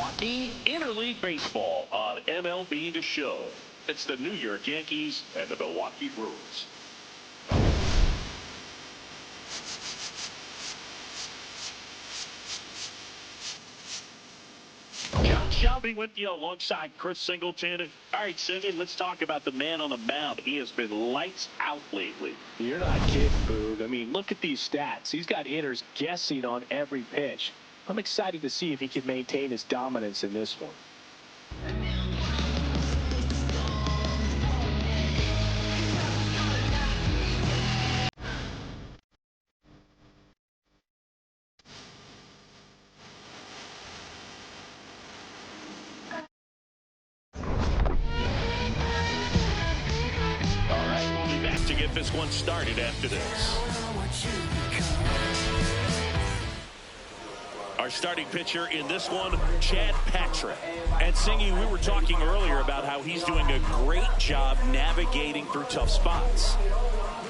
Milwaukee, interleague baseball on MLB The Show. It's the New York Yankees and the Milwaukee Brewers. John Shelby with you alongside Chris Singleton. All right, Cindy, let's talk about the man on the mound. He has been lights out lately. You're not kidding, Boog. I mean, look at these stats. He's got hitters guessing on every pitch. I'm excited to see if he can maintain his dominance in this one. All right, we'll be back to get this one started after this. Our starting pitcher in this one, Chad Patrick. And Singy, we were talking earlier about how he's doing a great job navigating through tough spots.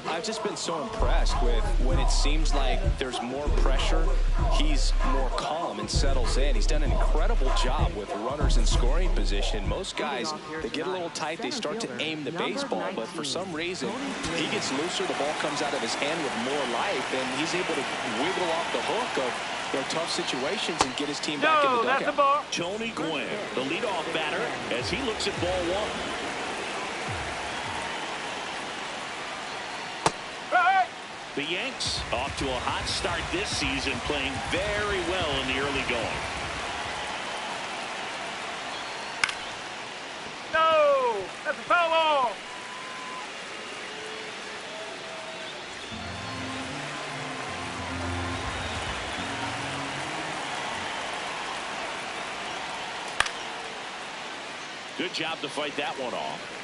I've just been so impressed with when it seems like there's more pressure, he's more calm and settles in. He's done an incredible job with runners in scoring position. Most guys, they get a little tight, they start to aim the baseball, but for some reason, he gets looser, the ball comes out of his hand with more life, and he's able to wiggle off the hook of tough situations and get his team back in the dugout. That's a ball. Tony Gwynn, the leadoff batter, as he looks at ball one. The Yanks off to a hot start this season, playing very well in the early going. No, that's a foul ball. Good job to fight that one off.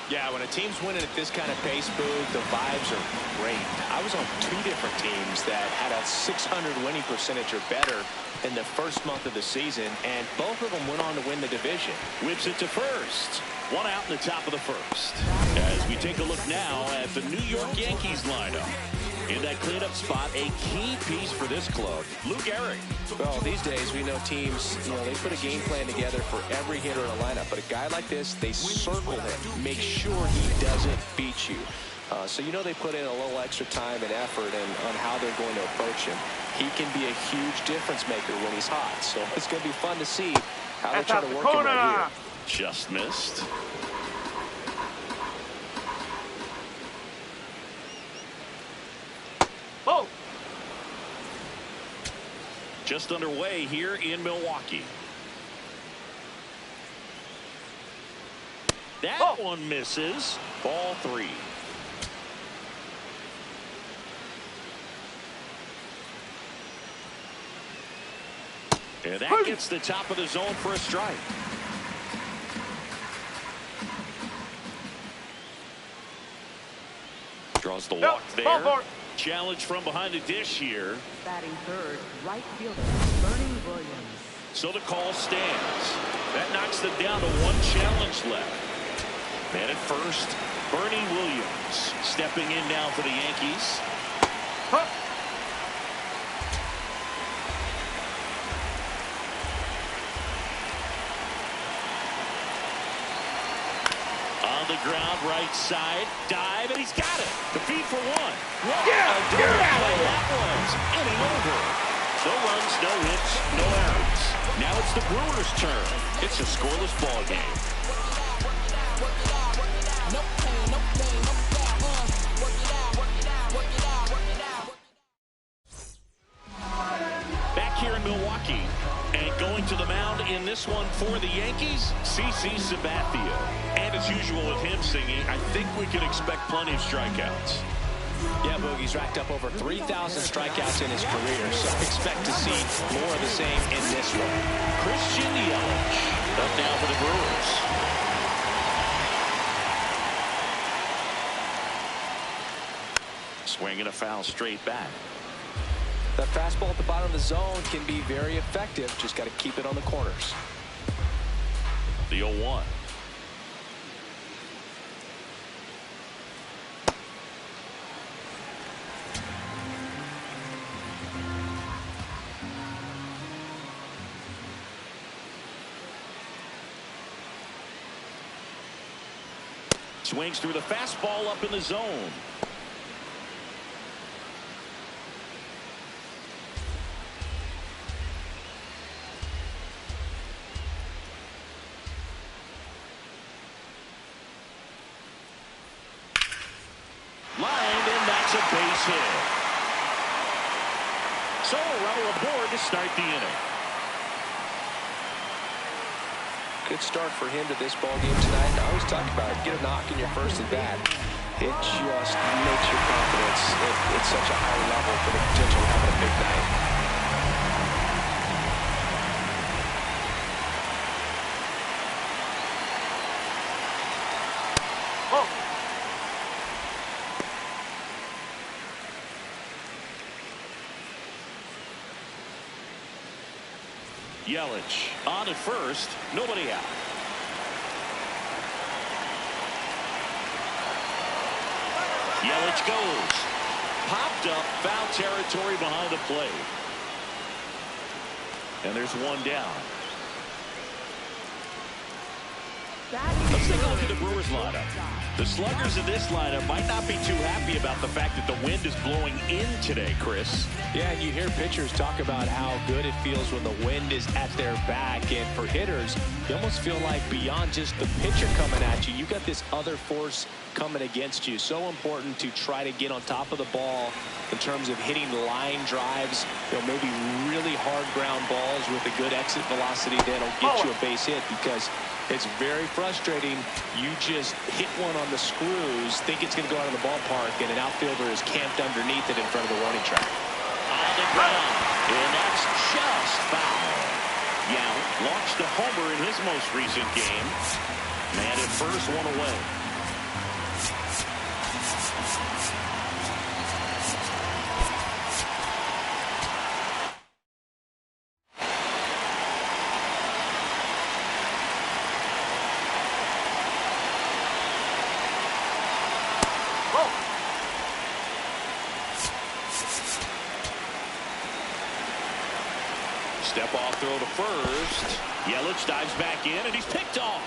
Yeah, when a team's winning at this kind of pace, Boog, the vibes are great. I was on 2 different teams that had a .600 winning percentage or better in the first month of the season, and both of them went on to win the division. Whips it to first. One out in the top of the first. As we take a look now at the New York Yankees lineup. In that cleanup spot, a key piece for this club, Lou Gehrig. Well, these days we know teams, they put a game plan together for every hitter in a lineup. But a guy like this, they circle him, make sure he doesn't beat you. So they put in a little extra time and effort on how they're going to approach him. He can be a huge difference maker when he's hot. So it's going to be fun to see how they try to work him right here. Just missed. Oh. Just underway here in Milwaukee. That one misses. Ball 3. And that gets the top of the zone for a strike. Draws the walk there. Challenge from behind the dish here. Batting third, right fielder, Bernie Williams. So the call stands. That knocks them down to 1 challenge left. Man at first, Bernie Williams stepping in now for the Yankees. On the ground, right side, dive, and he's got it. The feed for 1. Get out of here. That was inning over. No runs, no hits, no errors. Now it's the Brewers' turn. It's a scoreless ball game. Back here in Milwaukee, and going to the mound in this one for the Yankees, CC Sabathia. And as usual with him singing, I think we can expect plenty of strikeouts. Yeah, Boogie's racked up over 3,000 strikeouts in his career, so expect to see more of the same in this one. Christian Yelich up now for the Brewers. Swinging a foul straight back. That fastball at the bottom of the zone can be very effective. Just got to keep it on the corners. The 0-1. Swings through the fastball up in the zone. Lined, and that's a base hit. So a runner aboard to start the inning. Good start for him to this ball game tonight. I always talk about it. Get a knock in your first at bat. It just makes your confidence at such a high level for the potential of having a big night. Yelich on at first, nobody out. Yelich goes. Popped up, foul territory behind the plate. And there's one down. Let's take a look at the Brewers lineup. The sluggers in this lineup might not be too happy about the fact that the wind is blowing in today, Chris. Yeah, and you hear pitchers talk about how good it feels when the wind is at their back. And for hitters, you almost feel like beyond just the pitcher coming at you, you got this other force coming against you. So important to try to get on top of the ball in terms of hitting line drives, maybe really hard ground balls with a good exit velocity that'll get you a base hit, because it's very frustrating. You just hit one on the screws, think it's going to go out of the ballpark, and an outfielder is camped underneath it in front of the warning track. On the ground, and that's just foul. Yeah, launched a homer in his most recent game. Man at first, one away. Step off throw to first. Yelich dives back in, and he's picked off.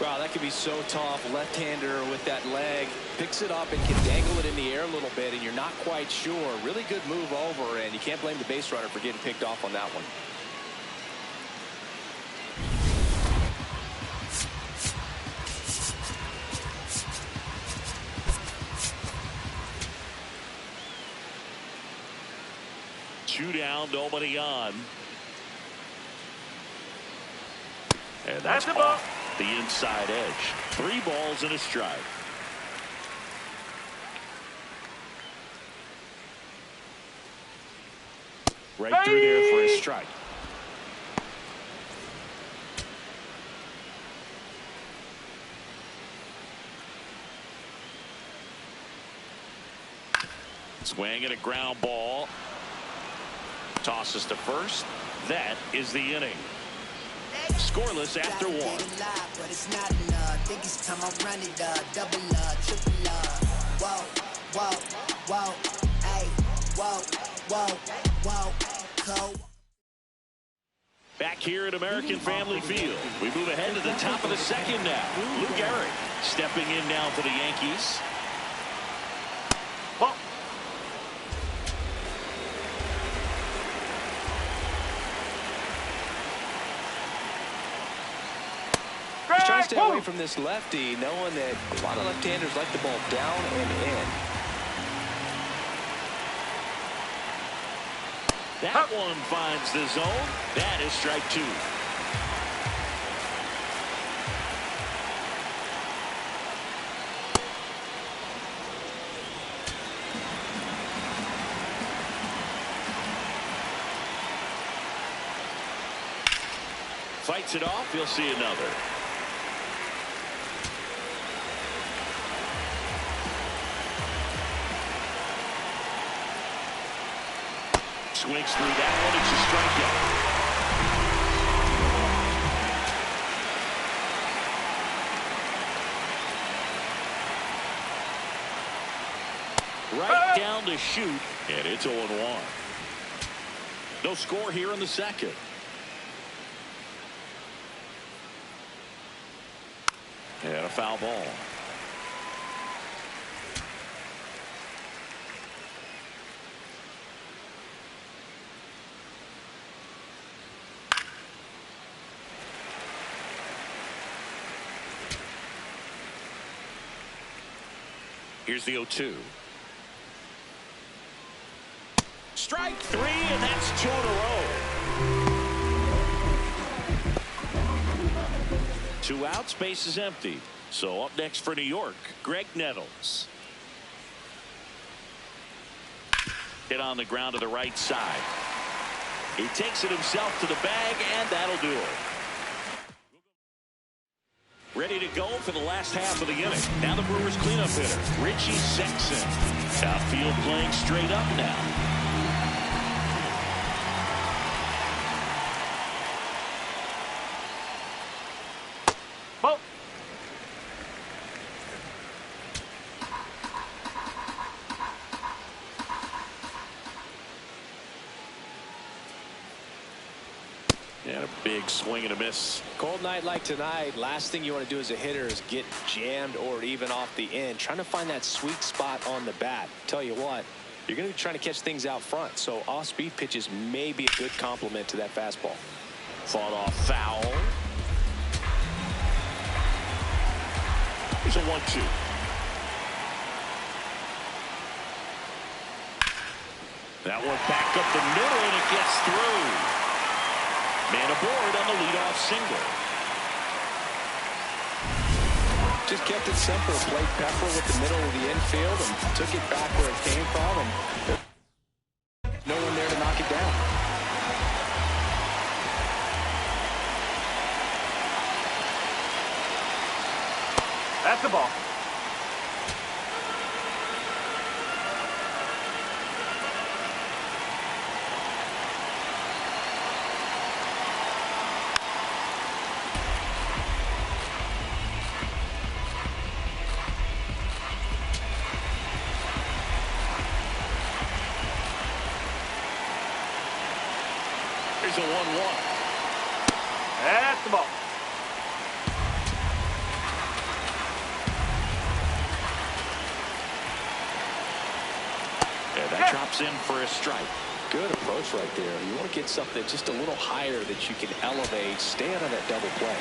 Wow, that could be so tough. Left-hander with that leg. Picks it up and can dangle it in the air a little bit, and you're not quite sure. Really good move over, and you can't blame the base runner for getting picked off on that one. Two down, nobody on. And that's off the inside edge. 3 balls and a strike. Right through there for a strike. Swing and a ground ball. Tosses to first. That is the inning. Scoreless after 1. Back here at American Family Field, we move ahead to the top of the second now. Lou Gehrig stepping in now for the Yankees. Trying to stay away from this lefty, knowing that a lot of left-handers like the ball down and in. That one finds the zone. That is strike 2. Fights it off. You'll see another. Swings through that one. It's a strikeout. Right down to shoot, and it's 0-1. No score here in the second. And a foul ball. Here's the 0-2. Strike three, and that's 2 in a row. 2 outs, base is empty. So up next for New York, Greg Nettles. Hit on the ground to the right side. He takes it himself to the bag, and that'll do it. Ready to go for the last half of the inning. Now the Brewers cleanup hitter, Richie Sexson. Outfield playing straight up now. Ball. And a big swing and a miss. Cold night like tonight, last thing you want to do as a hitter is get jammed or even off the end. Trying to find that sweet spot on the bat. Tell you what, you're going to be trying to catch things out front, so off-speed pitches may be a good complement to that fastball. Fought off foul. Here's a 1-2. That one back up the middle, and it gets through. Man aboard on the leadoff single. Just kept it simple. Played pepper with the middle of the infield and took it back where it came from, and no one there to knock it down. That's the ball. Here's a 1-1. That's the ball. And that drops in for a strike. Good approach right there. You want to get something just a little higher that you can elevate. Stay out of that double play.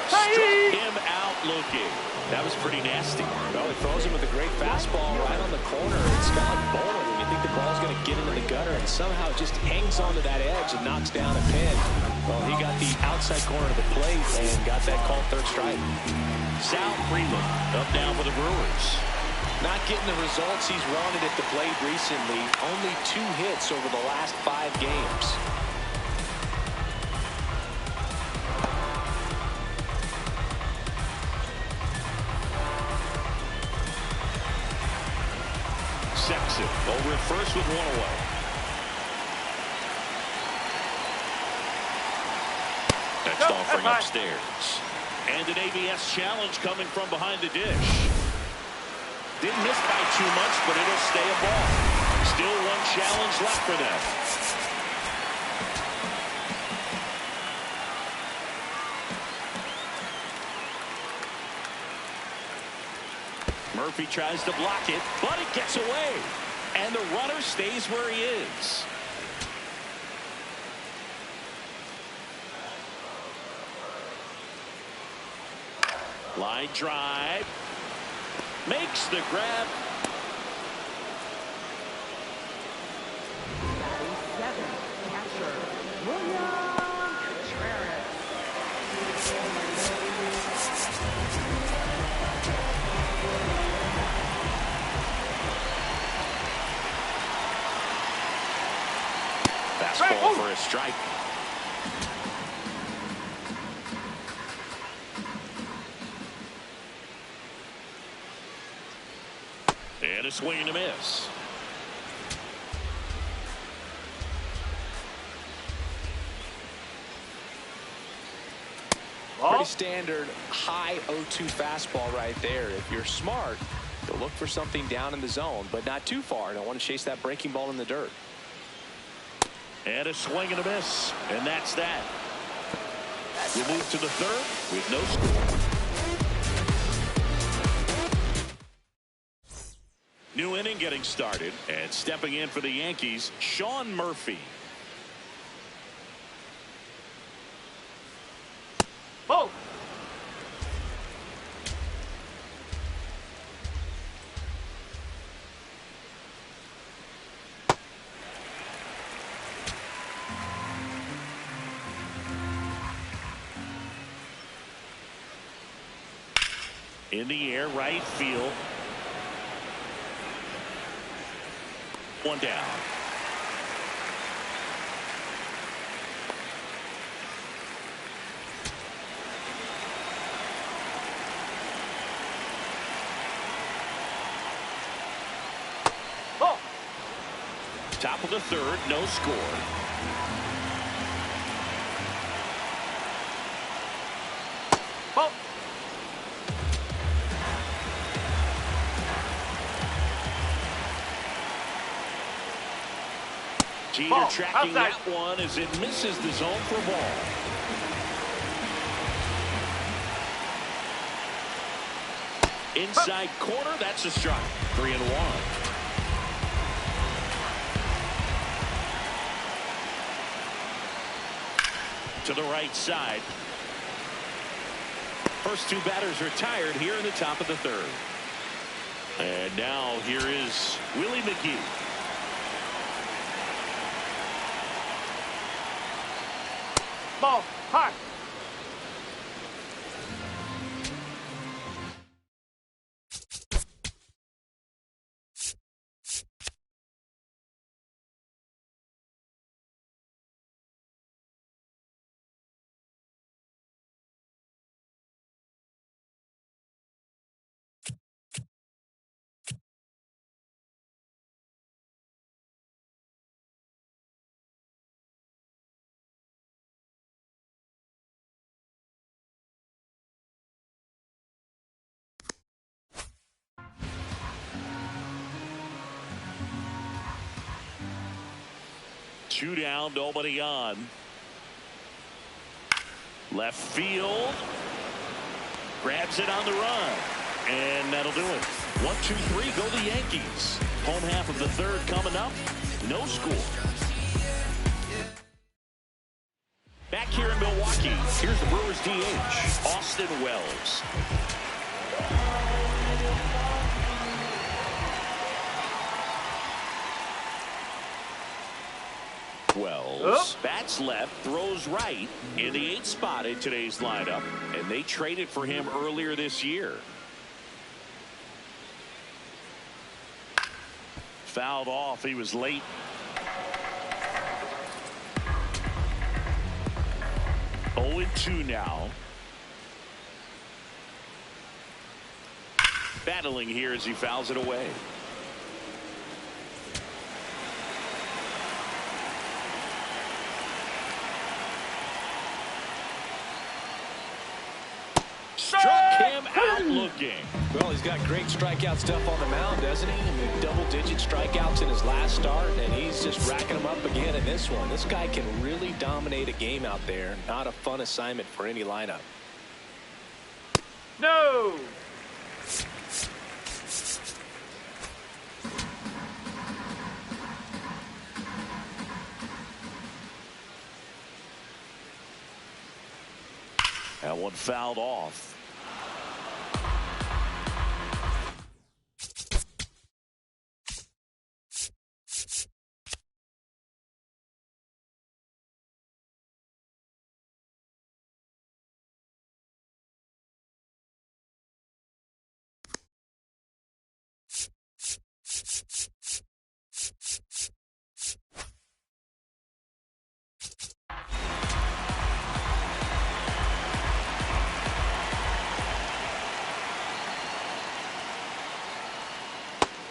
Struck him out looking. That was pretty nasty. Well, he throws him with a great fastball right on the corner. It's kind of like bowling when you think the ball's going to get into the gutter, and somehow it just hangs onto that edge and knocks down a pin. Well, he got the outside corner of the plate and got that called third strike. Sal Freeland up now for the Brewers. Not getting the results he's wanted at the plate recently. Only 2 hits over the last 5 games. Sexton over at first with 1 away. Next offering upstairs. And an ABS challenge coming from behind the dish. Didn't miss by too much, but it'll stay a ball. Still 1 challenge left for them. Murphy tries to block it, but it gets away. And the runner stays where he is. Line drive. Makes the grab. Batting 7, catcher, William Contreras. Fastball for a strike. And a swing and a miss. Pretty standard high 0-2 fastball right there. If you're smart, you'll look for something down in the zone, but not too far. Don't want to chase that breaking ball in the dirt. And a swing and a miss. And that's that. We move to the third with no score. New inning getting started. And stepping in for the Yankees, Sean Murphy. Ball. In the air, right field. One down. Ball. Top of the third, no score. Ball. Jeter Ball. tracking Outside. that one as it misses the zone for ball. Inside corner, that's a strike. 3-1. To the right side. First two batters retired here in the top of the third. And now here is Willie McGee. Ball. High. Two down, nobody on. Left field. Grabs it on the run. And that'll do it. 1-2-3, go the Yankees. Home half of the third coming up. No score. Back here in Milwaukee, here's the Brewers DH, Austin Wells. Wells bats left, throws right in the 8th spot in today's lineup, and they traded for him earlier this year. Fouled off. He was late. Oh, 0-2 now. Battling here as he fouls it away. Struck him out looking. Well, he's got great strikeout stuff on the mound, doesn't he? I mean, double-digit strikeouts in his last start, and he's just racking them up again in this one. This guy can really dominate a game out there. Not a fun assignment for any lineup. No. That one fouled off.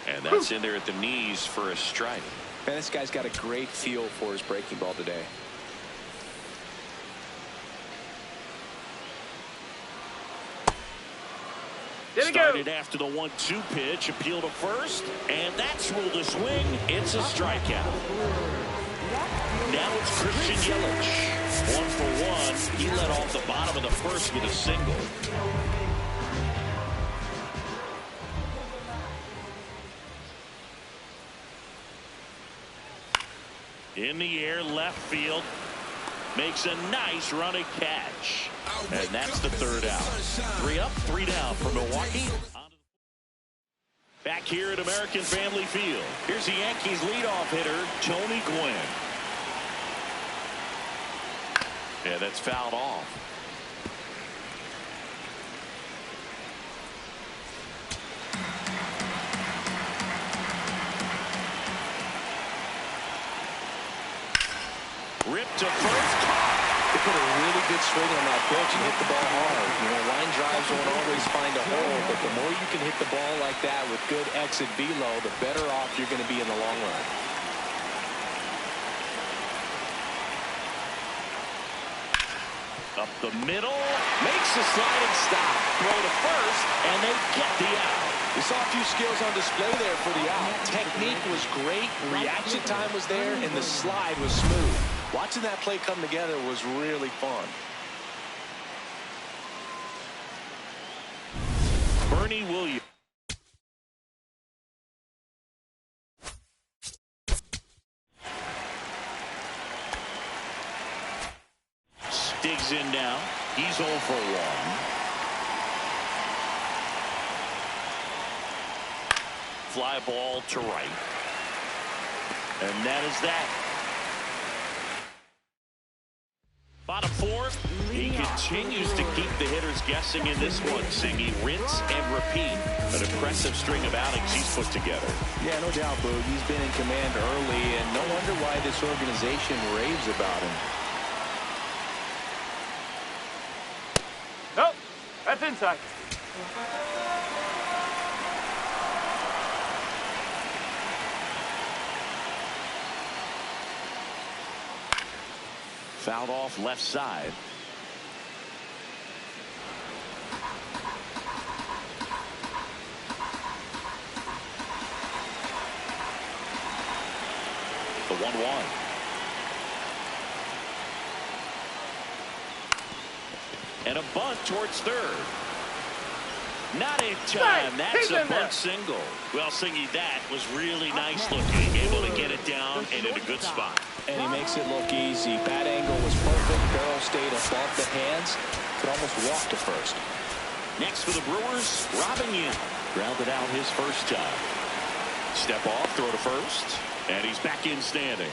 And that's in there at the knees for a strike. Man, this guy's got a great feel for his breaking ball today. Started after the 1-2 pitch, appeal to first, and that's ruled a swing. It's a strikeout. Now It's Christian Yelich. 1 for 1. He led off the bottom of the first with a single. In the air, left field. Makes a nice running catch. And that's the third out. 3 up, 3 down for Milwaukee. Back here at American Family Field. Here's the Yankees leadoff hitter, Tony Gwynn. Yeah, that's fouled off. Ripped to first. They put a really good swing on that pitch and hit the ball hard. You know, line drives don't always find a hole, but the more you can hit the ball like that with good exit velo, the better off you're going to be in the long run. Up the middle, makes a sliding stop. Throw to first, and they get the out. We saw a few skills on display there for the out. Technique was great, reaction time was there, and the slide was smooth. Watching that play come together was really fun. Bernie Williams. Digs in now. He's 0 for 1. Fly ball to right. And that is that. Bottom 4. He continues to keep the hitters guessing in this one, singing rinse and repeat. An impressive string of outings he's put together. Yeah, no doubt, Boog. He's been in command early, and no wonder why this organization raves about him. Nope. That's inside. Fouled off left side. The 1-1. And a bunt towards third. Not in time. That's a bunt single. Well, Singy, that was really nice looking. Able to get it down and in a good spot. And he makes it look easy. Bat angle was perfect. Barrel stayed above the hands. Could almost walk to first. Next for the Brewers, Robin Yin. Grounded out his first time. Step off, throw to first. And he's back in standing.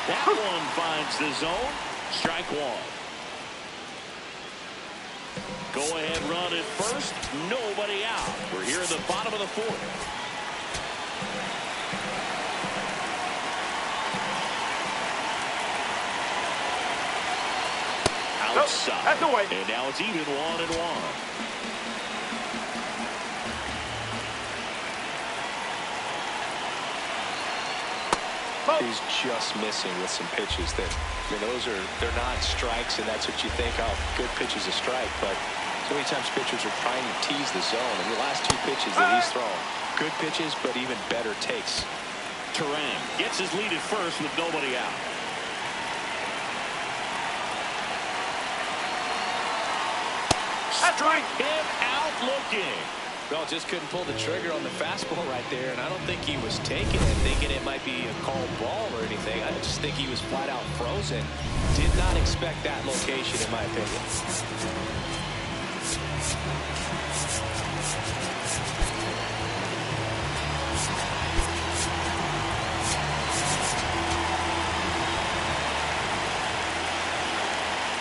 That one finds the zone. Strike 1. Go ahead run at first. Nobody out. We're here in the bottom of the 4th. Outside. That's away. And now it's even 1-1. He's just missing with some pitches that, I mean, they're not strikes, and that's what you think, oh, good pitch is a strike, but so many times pitchers are trying to tease the zone, and the last 2 pitches that he's thrown, good pitches, but even better takes. Turan gets his lead at first with nobody out. Strike him out looking. Well, just couldn't pull the trigger on the fastball right there, and I don't think he was taking it, thinking it might be a called ball or anything. I just think he was flat out frozen. Did not expect that location, in my opinion.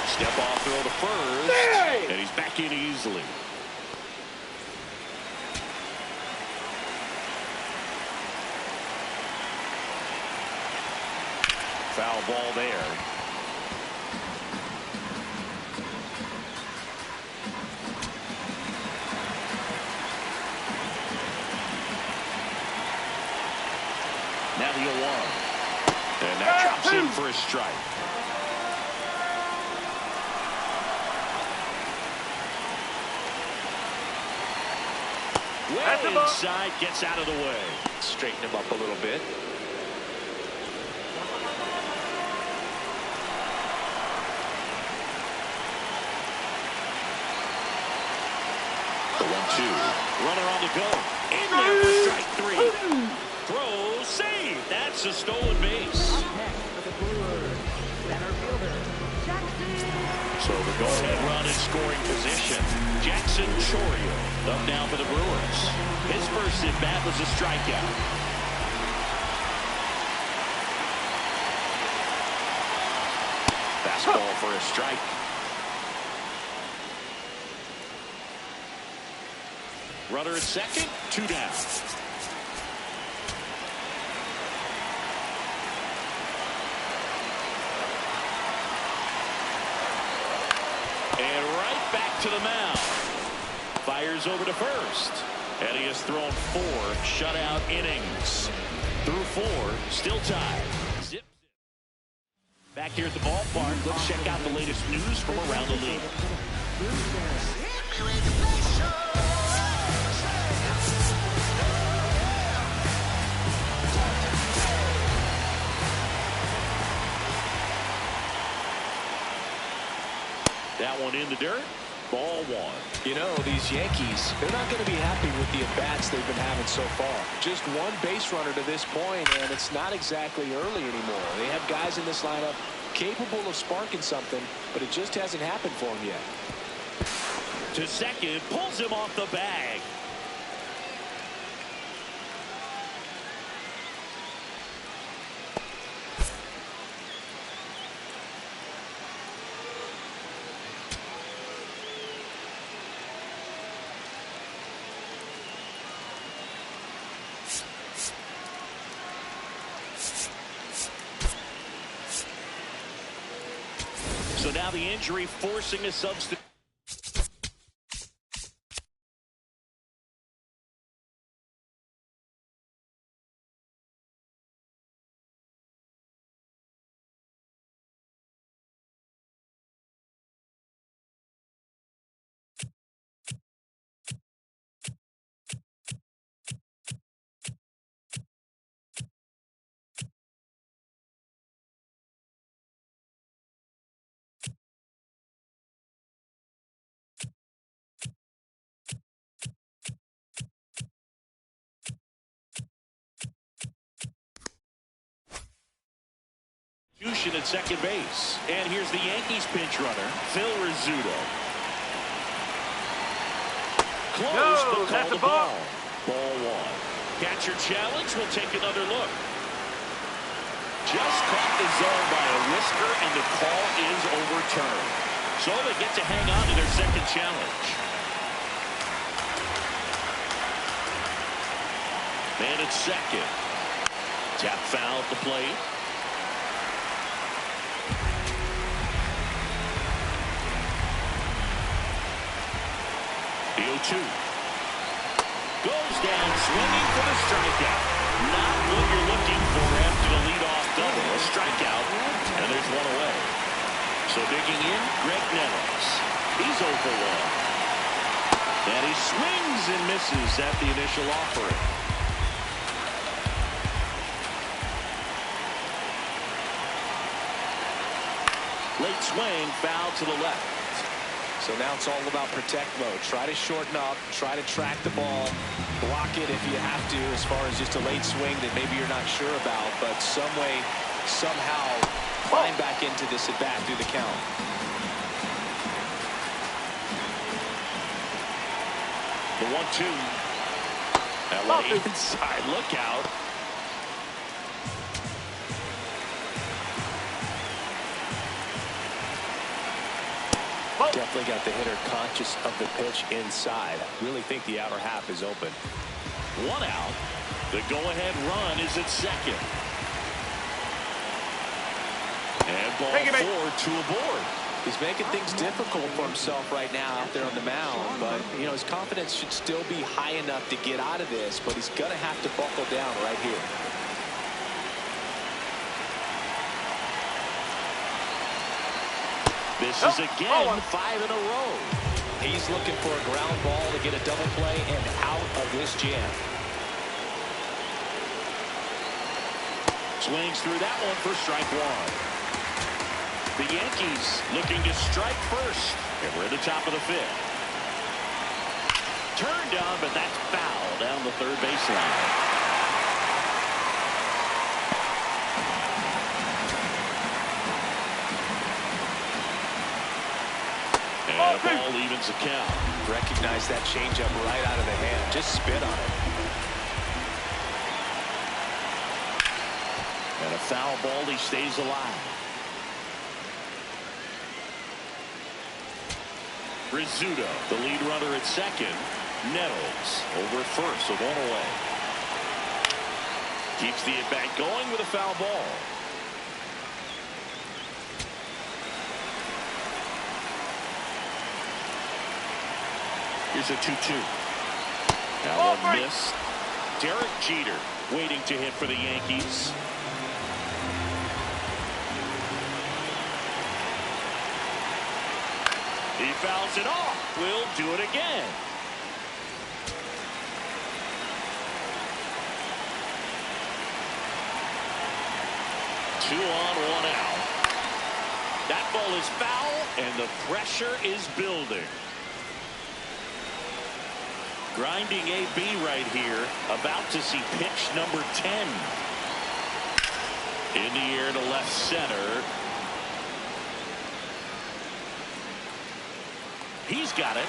Step off, throw to first, and he's back in easily. Foul ball there. Now the 0-1. And that drops in for a strike. Way inside, gets out of the way. Straighten him up a little bit. The 1-2. Runner on the go. In there for strike 3. Throw, save. That's a stolen base. Up next for the Brewers, center fielder, Jackson. So the go-ahead run in scoring position. Jackson Chourio up now for the Brewers. His first at-bat was a strikeout. Fastball for a strike. Runner at second, 2 down. And right back to the mound. Fires over to first. And he has thrown 4 shutout innings. Through 4, still tied. Zip. Back here at the ballpark, let's check out the latest news from around the league. That one in the dirt. Ball 1. You know, these Yankees, they're not going to be happy with the at-bats they've been having so far. Just 1 base runner to this point, and it's not exactly early anymore. They have guys in this lineup capable of sparking something, but it just hasn't happened for them yet. To second, pulls him off the bag. So now the injury forcing a substitute. At second base. And here's the Yankees pinch runner, Phil Rizzuto. Close, but call the ball. Ball 1. Catcher challenge. Will take another look. Just caught the zone by a whisker, and the call is overturned. So they get to hang on to their second challenge. Man at second. Tap foul at the plate. The 0-2. Goes down swinging for the strikeout. Not what you're looking for after the leadoff double. A strikeout, and there's 1 away. So digging in, Greg Nettles. He's 0 for 1. And he swings and misses at the initial offering. Late swing, foul to the left. So now it's all about protect mode. Try to shorten up, try to track the ball, block it if you have to, as far as just a late swing that maybe you're not sure about, but some way, somehow climb back into this at bat through the count. The 1-2. That one inside. Look out. Definitely got the hitter conscious of the pitch inside. Really think the outer half is open. 1 out. The go-ahead run is at second. And ball 4, 2 aboard. He's making things difficult for himself right now out there on the mound, but you know his confidence should still be high enough to get out of this, but he's going to have to buckle down right here. This is again 5 in a row. He's looking for a ground ball to get a double play and out of this jam. Swings through that one for strike one. The Yankees looking to strike first. And we're at the top of the fifth. Turned on, but that's foul down the third baseline. And a ball evens the count. Recognize that changeup right out of the hand. Just spit on it. And a foul ball, he stays alive. Rizzuto, the lead runner at second. Nettles over at first with one away. Keeps the at-bat going with a foul ball. Here's a 2-2. Now one miss. Derek Jeter waiting to hit for the Yankees. He fouls it off. We'll do it again. Two on, one out. That ball is foul, and the pressure is building. Grinding AB right here. About to see pitch number 10. In the air to left center. He's got it.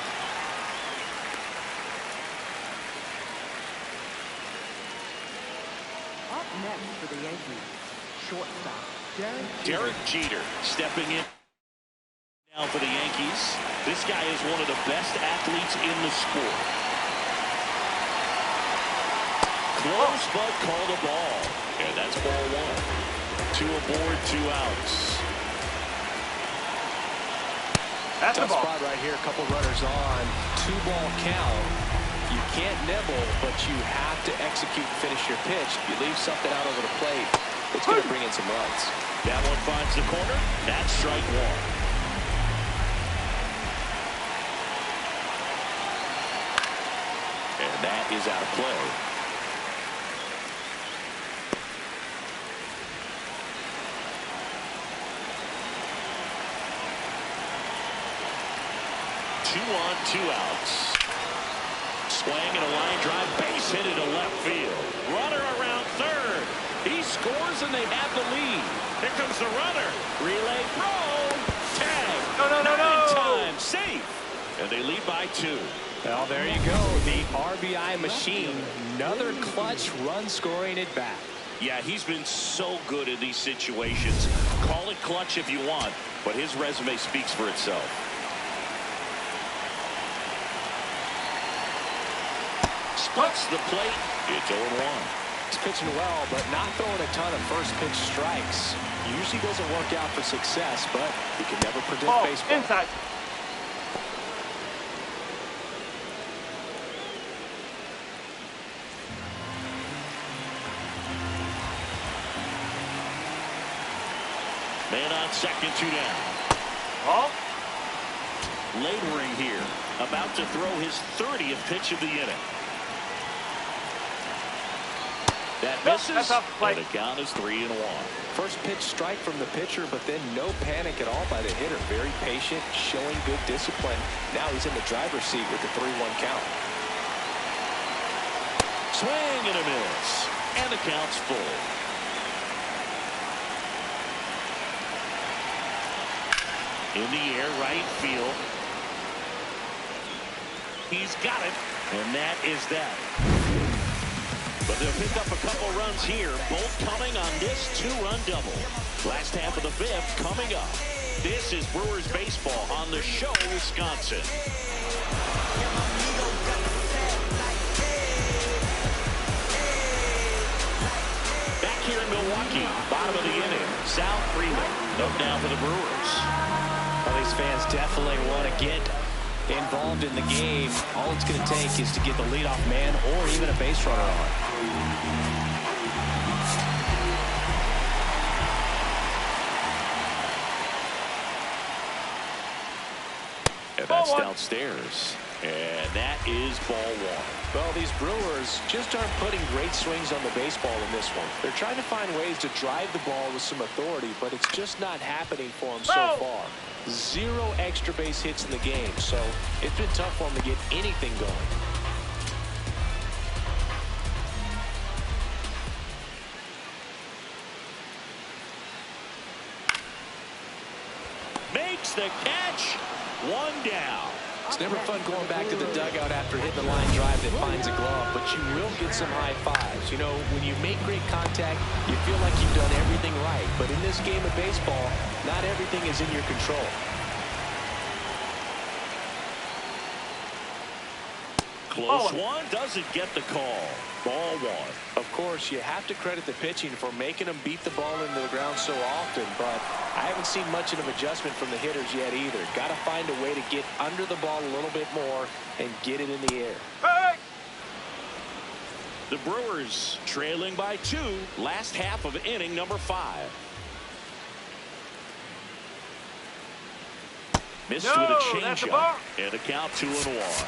Up next for the Yankees, shortstop Derek Jeter stepping in now for the Yankees. This guy is one of the best athletes in the sport. Close, but called a ball. And that's ball one. Two aboard, two outs. That's a spot right here. A couple runners on. 2-ball count. You can't nibble, but you have to execute and finish your pitch. If you leave something out over the plate, it's going to bring in some runs. That one finds the corner. That's strike one. And that is out of play. Two on, two outs. Swing and a line drive, base hit into left field. Runner around third. He scores and they have the lead. Here comes the runner. Relay throw. Tag. No. Time safe. And they lead by 2. Well, there you go. The RBI machine. Another clutch run scoring at bat. Yeah, he's been so good in these situations. Call it clutch if you want, but his resume speaks for itself. Splits the plate. It's 0-1. He's pitching well, but not throwing a ton of first pitch strikes. Usually doesn't work out for success, but you can never predict baseball. Inside. Man on second, 2 down. Ball. Laboring here. About to throw his 30th pitch of the inning. That misses, That's off the plate. and the count is 3-1. First pitch strike from the pitcher, but then no panic at all by the hitter. Very patient, showing good discipline. Now he's in the driver's seat with the 3-1 count. Swing and a miss. And the count's full. In the air, right field. He's got it, and that is that. But they'll pick up a couple runs here, both coming on this 2-run double. Last half of the fifth coming up. This is Brewers baseball on the Show, Wisconsin. Back here in Milwaukee, bottom of the inning, Sal Freeman up now for the Brewers. Well, these fans definitely want to get involved in the game. All it's going to take is to get the leadoff man or even a base runner on. At That's Ball one. downstairs. And that is ball one. Well, these Brewers just aren't putting great swings on the baseball in this one. They're trying to find ways to drive the ball with some authority, but it's just not happening for them so far. 0 extra base hits in the game, so it's been tough for them to get anything going. Makes the catch. 1 down. It's never fun going back to the dugout after hitting the line drive that finds a glove, but you will get some high fives. You know, when you make great contact, you feel like you've done everything right. But in this game of baseball, not everything is in your control. Close one. Doesn't get the call. Ball one. Of course, you have to credit the pitching for making them beat the ball into the ground so often, but I haven't seen much of an adjustment from the hitters yet either. Got to find a way to get under the ball a little bit more and get it in the air. Hey! The Brewers trailing by 2. Last half of inning number 5. Missed with a that's a changeup. ball. And a count 2-1.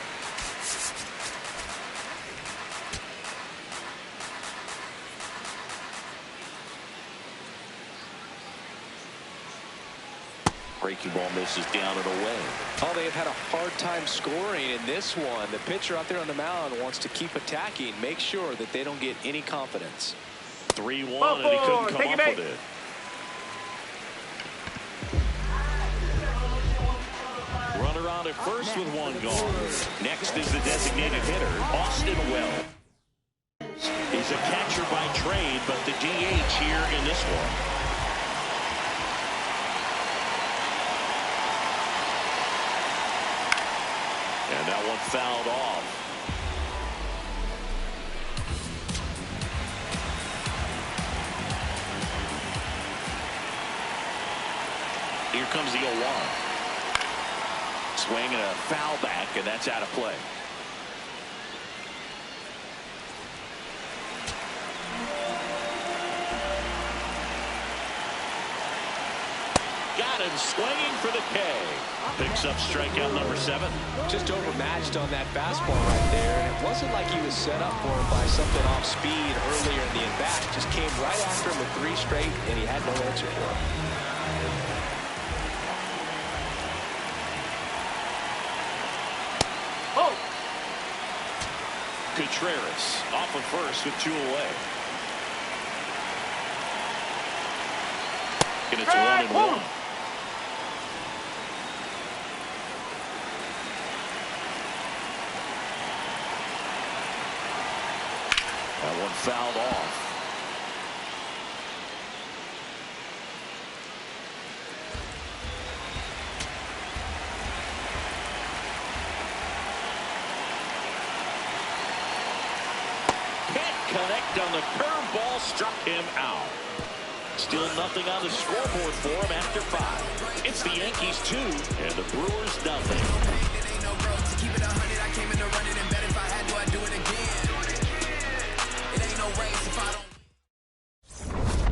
Breaking ball misses down and away. Oh, they have had a hard time scoring in this one. The pitcher out there on the mound wants to keep attacking, make sure that they don't get any confidence. 3-1, and he couldn't come up with it. Runner on at first with 1 gone. Next is the designated hitter, Austin Wells. He's a catcher by trade, but the DH here in this one. And that one fouled off. Here comes the 0-1. Swing and a foul back, and that's out of play. Got him swinging for the K. Picks up strikeout number 7. Just overmatched on that fastball right there, and it wasn't like he was set up for it by something off speed earlier in the at-bat. Just came right after him with 3 straight, and he had no answer for it. Oh! Contreras off of first with 2 away. And it's 1-1. That one fouled off. Can't connect on the curveball, struck him out. Still nothing on the scoreboard for him after 5. It's the Yankees 2 and the Brewers nothing.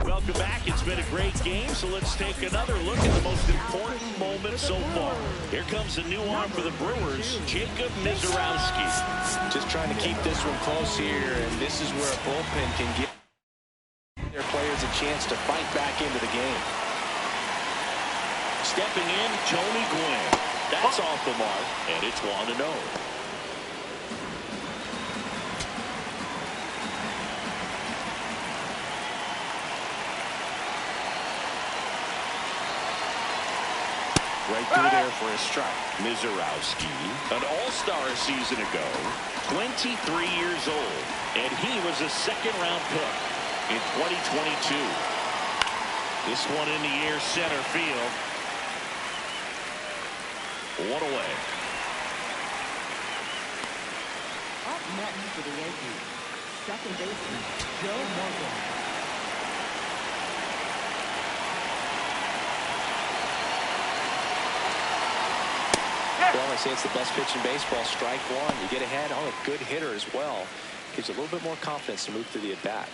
Welcome back. It's been a great game, so let's take another look at the most important moment so far. Here comes a new arm for the Brewers, Jacob Mizorowski. Just trying to keep this one close here, and this is where a bullpen can give their players a chance to fight back into the game. Stepping in, Tony Gwynn. That's off the mark, and it's 1-0. Right through there for a strike. Mizorowski, an all-star a season ago, 23 years old, and he was a second-round pick in 2022. This one in the air, center field. 1 away. Up next for the Yankees, second baseman Joe Morgan. Well, I say it's the best pitch in baseball. Strike 1. You get ahead on a good hitter as well. Gives you a little bit more confidence to move through the at-bat.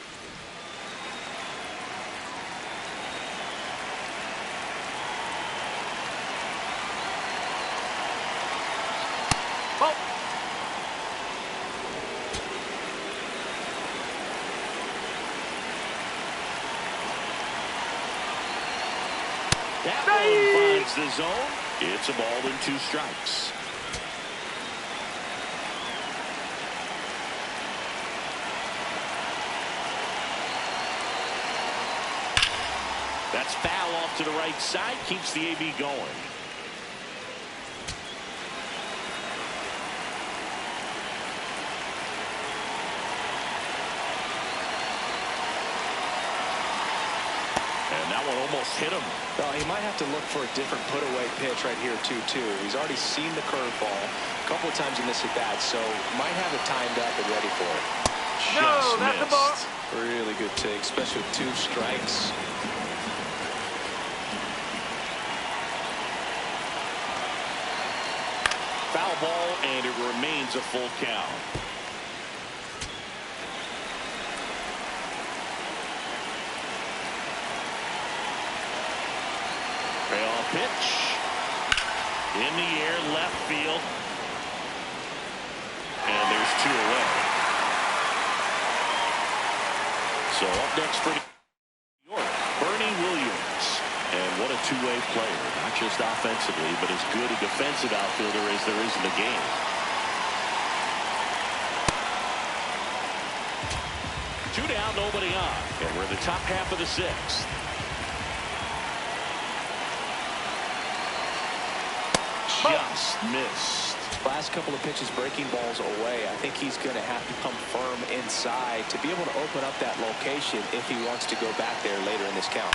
That one finds the zone. It's a ball and 2 strikes. That's foul off to the right side. Keeps the AB going. And that one almost hit him. Well, he might have to look for a different put-away pitch right here, too. He's already seen the curveball a couple of times in this at-bat, so might have it timed up and ready for it. Just that's the missed. ball. Really good take, especially with 2 strikes. Foul ball, and it remains a full count. Payoff pitch. In the air, left field. And there's 2 away. So up next for New York, Bernie Williams. And what a two-way player, not just offensively, but as good a defensive outfielder as there is in the game. Two down, nobody on. And we're in the top half of the 6th. Just missed. Last couple of pitches breaking balls away. I think he's going to have to come firm inside to be able to open up that location if he wants to go back there later in this count.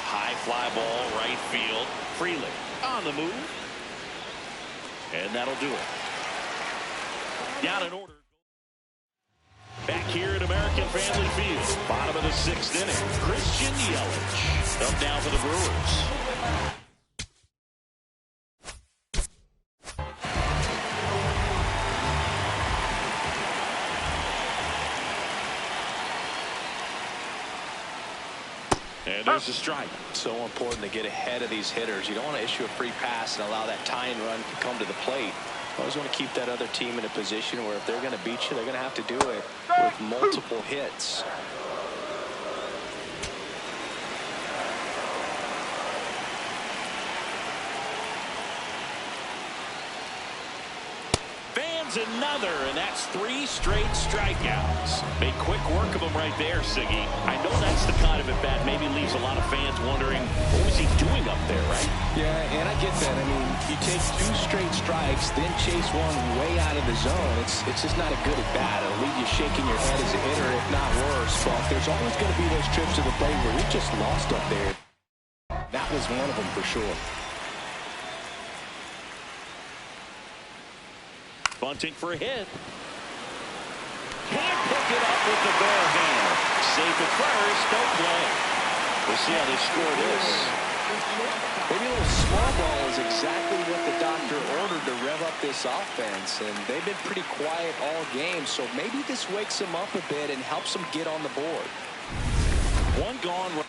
High fly ball, right field. Freely on the move. And that'll do it. Down in order. Back here at American Family Field. Bottom of the 6th inning. Christian Yelich up now for the Brewers. And there's a strike. So important to get ahead of these hitters. You don't want to issue a free pass and allow that tying run to come to the plate. You always want to keep that other team in a position where if they're going to beat you, they're going to have to do it with multiple hits. Another, and that's 3 straight strikeouts. Made quick work of him right there, Siggy. I know that's the kind of at-bat maybe leaves a lot of fans wondering what was he doing up there, right? Yeah, and I get that. I mean, you take 2 straight strikes, then chase one way out of the zone. It's just not a good at-bat. It'll leave you shaking your head as a hitter, if not worse. But there's always going to be those trips to the plate where we just lost up there. That was one of them for sure. Bunting for a hit. Can't pick it up with the bare hand. Safe at first, no play. We'll see how they score this. Maybe a little small ball is exactly what the doctor ordered to rev up this offense, and they've been pretty quiet all game, so maybe this wakes them up a bit and helps them get on the board. One gone.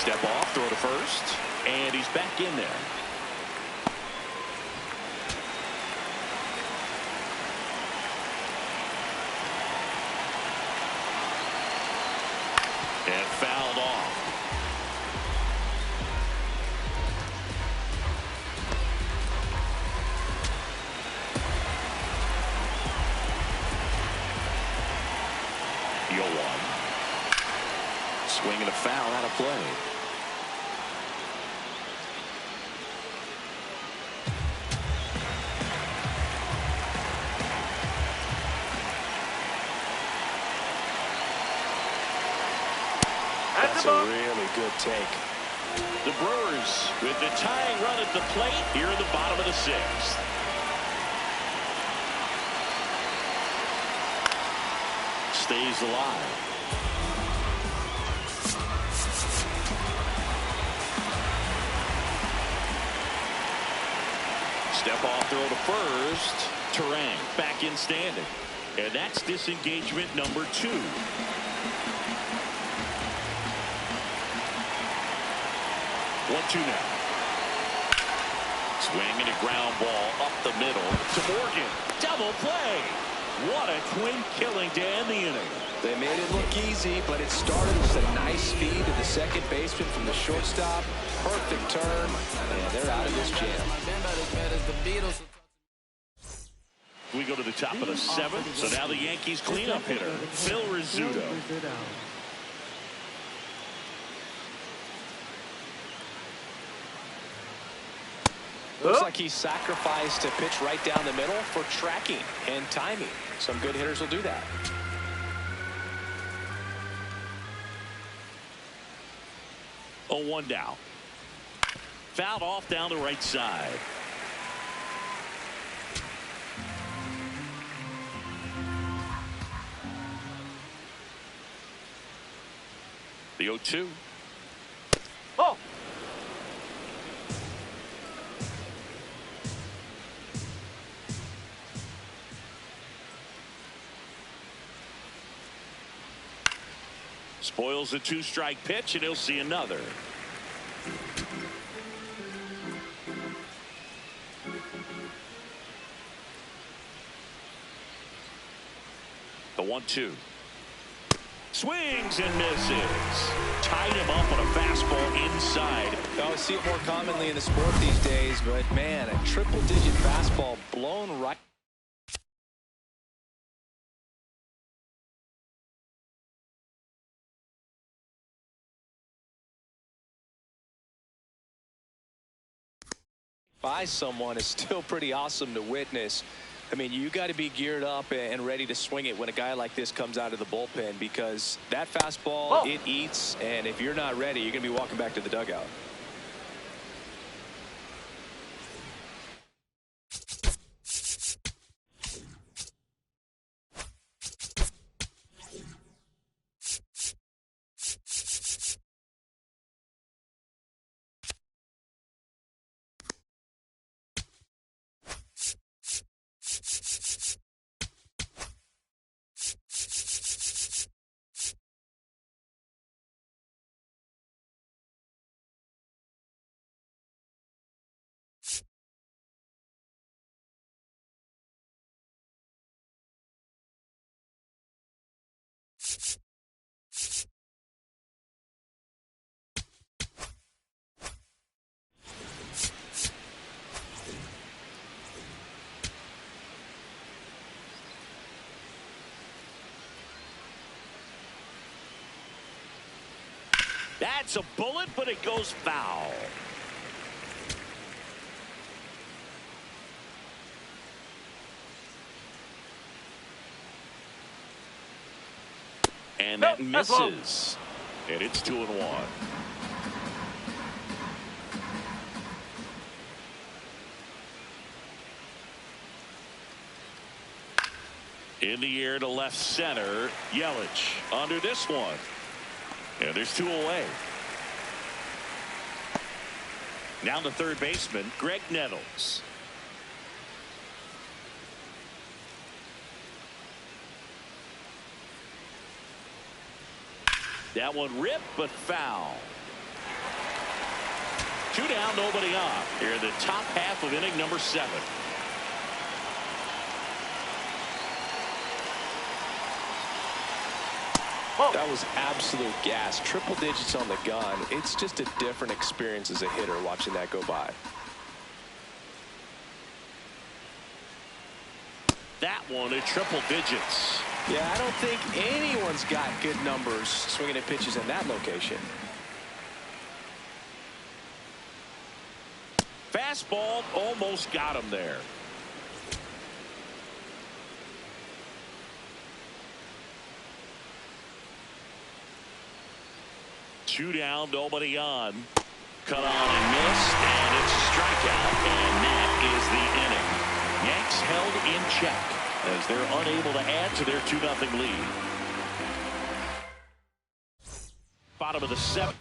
Step off, throw to first, and he's back in there. And fouled off. Swing and a foul out of play. That's a really good take. The Brewers with the tying run at the plate here in the bottom of the sixth. Stays alive. Step off, throw to first. Terang back in standing. And that's disengagement number 2. 1-2 now. Swing and a ground ball up the middle to Morgan. Double play. What a twin killing to end the inning. They made it look easy, but it started with a nice feed to the second baseman from the shortstop. Perfect turn, and they're out of this jam. We go to the top of the 7th, so now the Yankees cleanup hitter, Phil Rizzuto. Looks like he sacrificed a pitch right down the middle for tracking and timing. Some good hitters will do that. Oh, 1 down. Fouled off down the right side. The 0-2. Oh. Spoils a 2-strike pitch, and he'll see another. The 1-2. Swings and misses. Tied him up on a fastball inside. I see it more commonly in the sport these days, but man, a triple-digit fastball blown right. By someone is still pretty awesome to witness. I mean, you got to be geared up and ready to swing it when a guy like this comes out of the bullpen, because that fastball, it eats, and if you're not ready, you're going to be walking back to the dugout. That's a bullet, but it goes foul. And that misses. And it's 2-1. In the air to left center. Yelich under this one. And there's 2 away. Now the third baseman, Greg Nettles. That one ripped, but foul. Two down, nobody on. Here in the top half of inning number 7. That was absolute gas. Triple digits on the gun. It's just a different experience as a hitter watching that go by. That one at triple digits. Yeah, I don't think anyone's got good numbers swinging at pitches in that location. Fastball almost got him there. Two down, nobody on. Cut on and missed, and it's a strikeout, and that is the inning. Yanks held in check as they're unable to add to their 2-0 lead. Bottom of the 7th.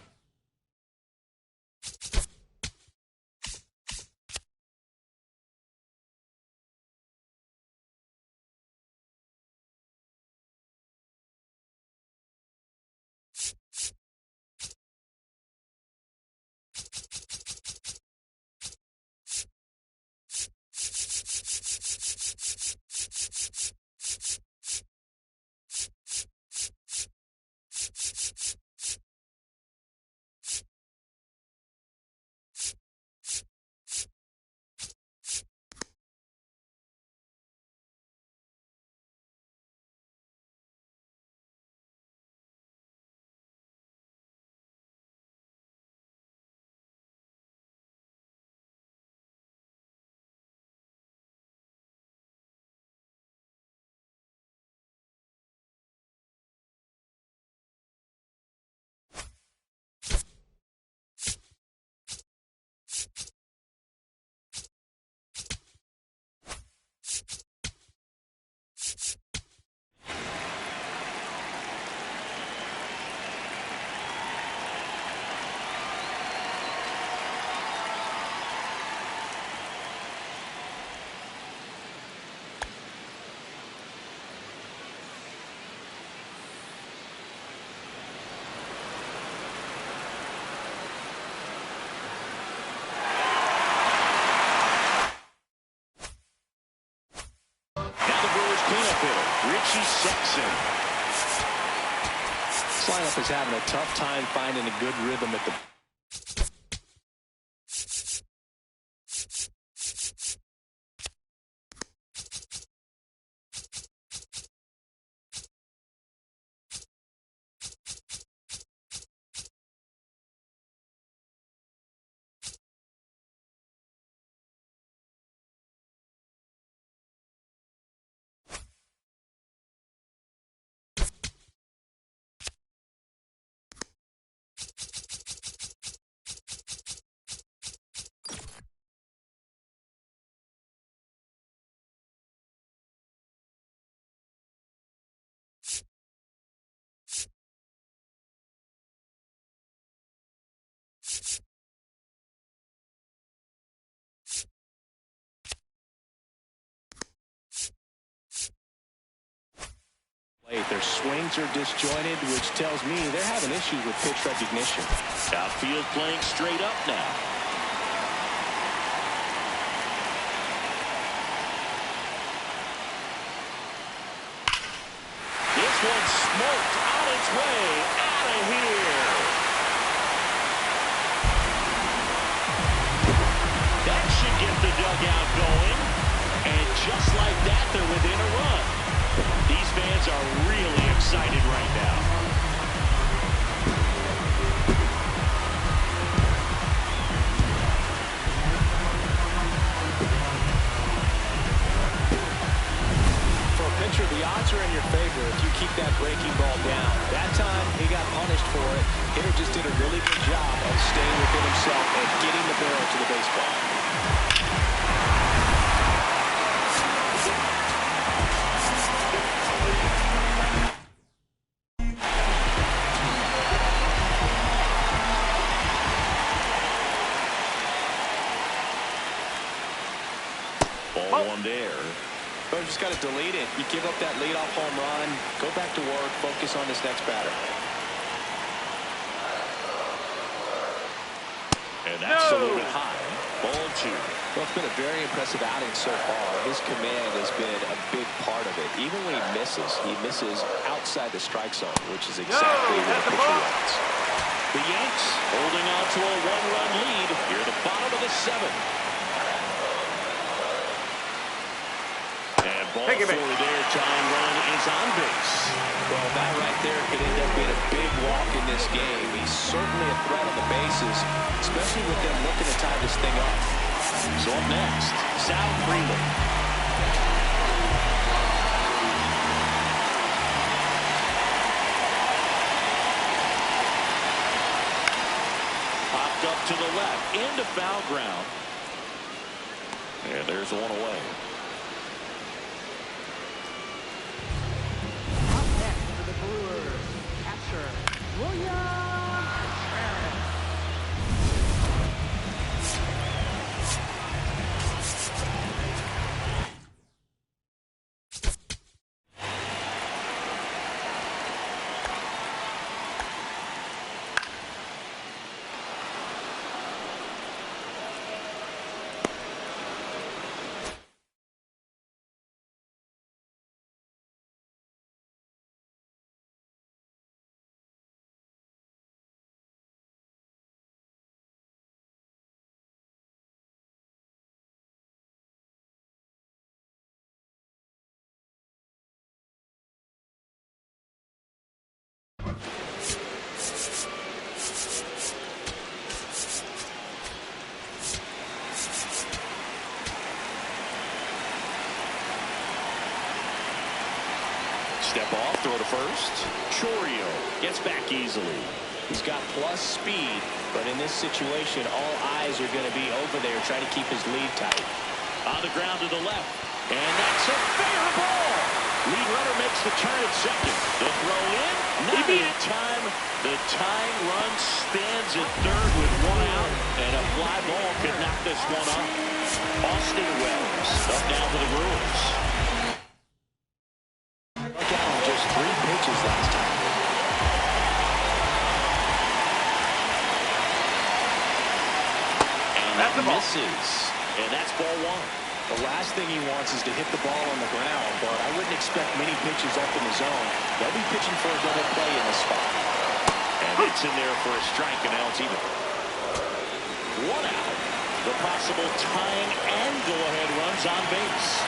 This lineup is having a tough time finding a good rhythm at the Their swings are disjointed, which tells me they're having issues with pitch recognition. Outfield playing straight up now. This one smoked on its way out of here. That should get the dugout going. And just like that, they're within a run. These fans are really excited right now. For a pitcher, the odds are in your favor if you keep that breaking ball down. That time, he got punished for it. Hitter just did a really good job of staying within himself and getting the barrel to the baseball. Ball one there. But you just got to delete it. You give up that leadoff home run. Go back to work. Focus on this next batter. And that's a little bit high. Ball 2. Well, it's been a very impressive outing so far. His command has been a big part of it. Even when he misses outside the strike zone, which is exactly what a pitcher wants. The Yanks holding on to a 1-run lead here at the bottom of the 7th. And ball 4 there. Tying run is on base. Well, that right there could end up being a big walk in this game. He's certainly a threat on the bases, especially with them looking to tie this thing up. So up next, Sal Freeland. Popped up to the left, into foul ground. And there's one away. Up next for the Brewers, catcher William Contreras. Step off, throw to first. Chorio gets back easily. He's got plus speed, but in this situation, all eyes are going to be over there trying to keep his lead tight. On the ground to the left. And that's a fair ball. Lead runner makes the turn at second. The throw in. Not in time. The tying run stands at third with one out. And a fly ball could knock this one up. Austin Wells up now for the Brewers. Struck out on just 3 pitches last time. And that misses. And that's ball 1. The last thing he wants is to hit the ball on the ground, but I wouldn't expect many pitches up in the zone. They'll be pitching for a double play in this spot. And it's in there for a strike, and now it's even. 1 out. The possible tying and go-ahead runs on base.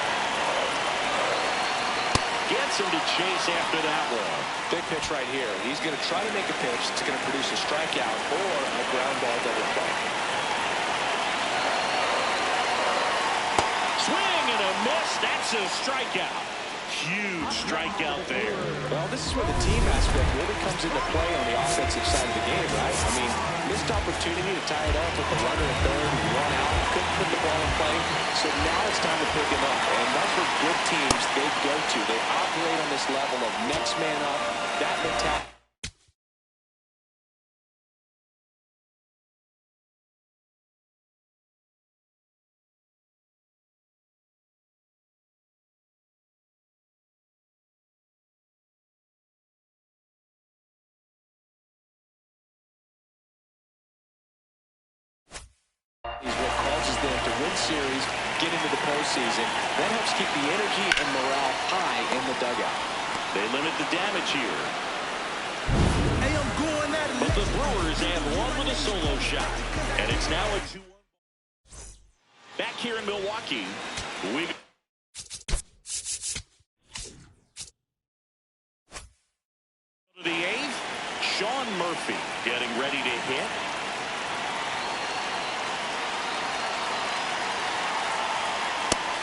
Gets him to chase after that one. Big pitch right here. He's going to try to make a pitch that's going to produce a strikeout or a ground ball double play. Swing and a miss. That's a strikeout. Huge strikeout there. Well, this is where the team aspect really comes into play on the offensive side of the game, right? I mean, missed opportunity to tie it up with the runner at third and 1 out. Couldn't put the ball in play. So now it's time to pick him up. And that's what good teams they go to. They operate on this level of next man up. That mentality. Is what causes them to win series, get into the postseason. That helps keep the energy and morale high in the dugout. They limit the damage here. Hey, I'm going at it. But the Brewers have one with a solo shot. And it's now a 2-1. Back here in Milwaukee, we to the 8th. Sean Murphy getting ready to hit.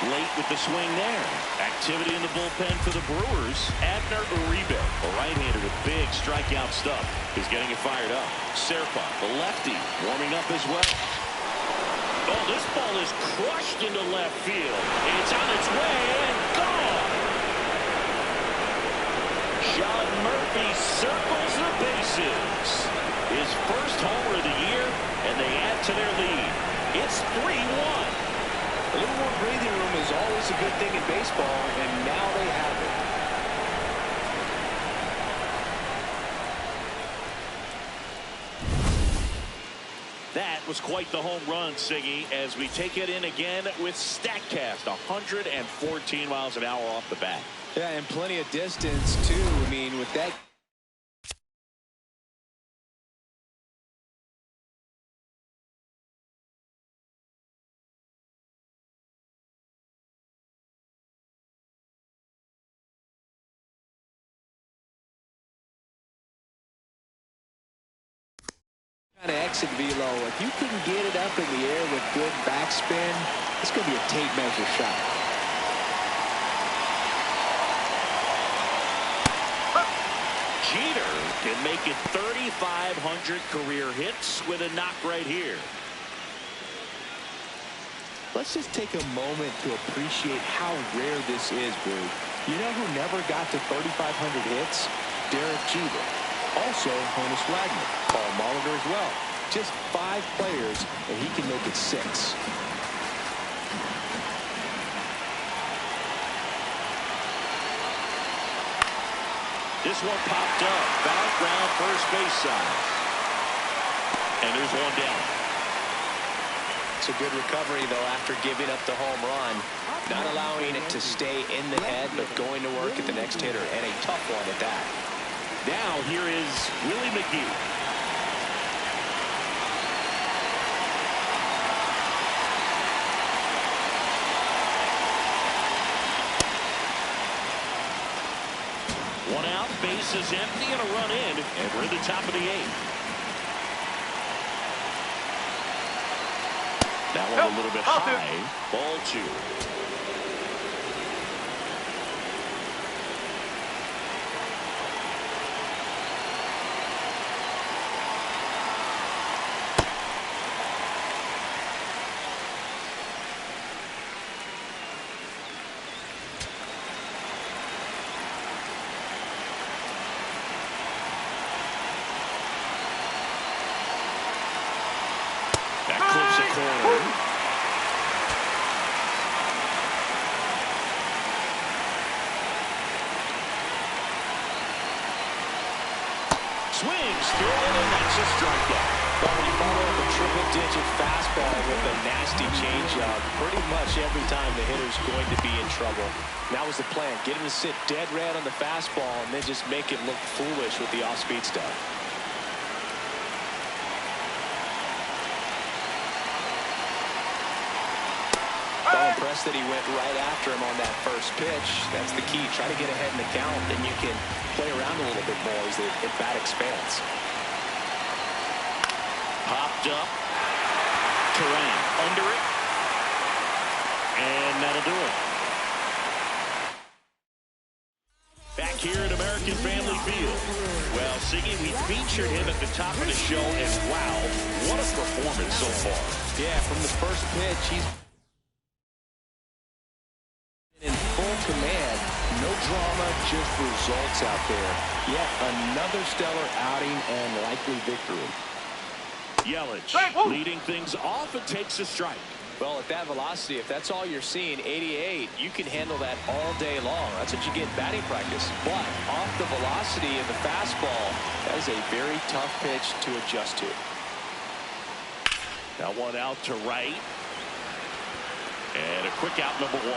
Late with the swing there. Activity in the bullpen for the Brewers. Abner Uribe, a right-hander with big strikeout stuff, is getting it fired up. Serpa, the lefty, warming up as well. Oh, this ball is crushed into left field. It's on its way and gone. Sean Murphy circles the bases. His first homer of the year, and they add to their lead. It's 3-1. A little more breathing room is always a good thing in baseball, and now they have it. That That was quite the home run, Siggy, as we take it in again with StatCast. 114 miles an hour off the bat. Yeah, and plenty of distance, too. I mean, with that. Kind of exit velo. If you can get it up in the air with good backspin, it's going to be a tape measure shot. Jeter can make it 3,500 career hits with a knock right here. Let's just take a moment to appreciate how rare this is, Boo. You know who never got to 3,500 hits? Derek Jeter. Also, Honus Wagner. Paul Molitor as well. Just 5 players, and he can make it 6. This one popped up. Background first base side. And there's one down. It's a good recovery, though, after giving up the home run. Not allowing it to stay in the head, but going to work at the next hitter, and a tough one at that. Now here is Willie McGee. One out, base is empty, and a run in, and we're in the top of the 8th. That one a little bit high. Ball 2. That clips a corner. Swings through it, and that's a strikeout. But when you follow up a triple-digit fastball with a nasty changeup, pretty much every time the hitter's going to be in trouble. That was the plan. Get him to sit dead red on the fastball and then just make it look foolish with the off-speed stuff. Well, impressed that he went right after him on that first pitch. That's the key. Try to get ahead in the count, then you can play around a little bit more as the at-bat expands. Popped up. Terrain under it. And that'll do it. Back here at American Family Field. Well, Siggy, we featured him at the top of the show, and wow, what a performance so far. Yeah, from the first pitch, he's in full command. No drama, just results out there. Yet another stellar outing and likely victory. Yelich leading things off and takes a strike. Well, at that velocity, if that's all you're seeing, 88, you can handle that all day long. That's what you get in batting practice. But off the velocity of the fastball, that is a very tough pitch to adjust to. That one out to right. And a quick out, number 1.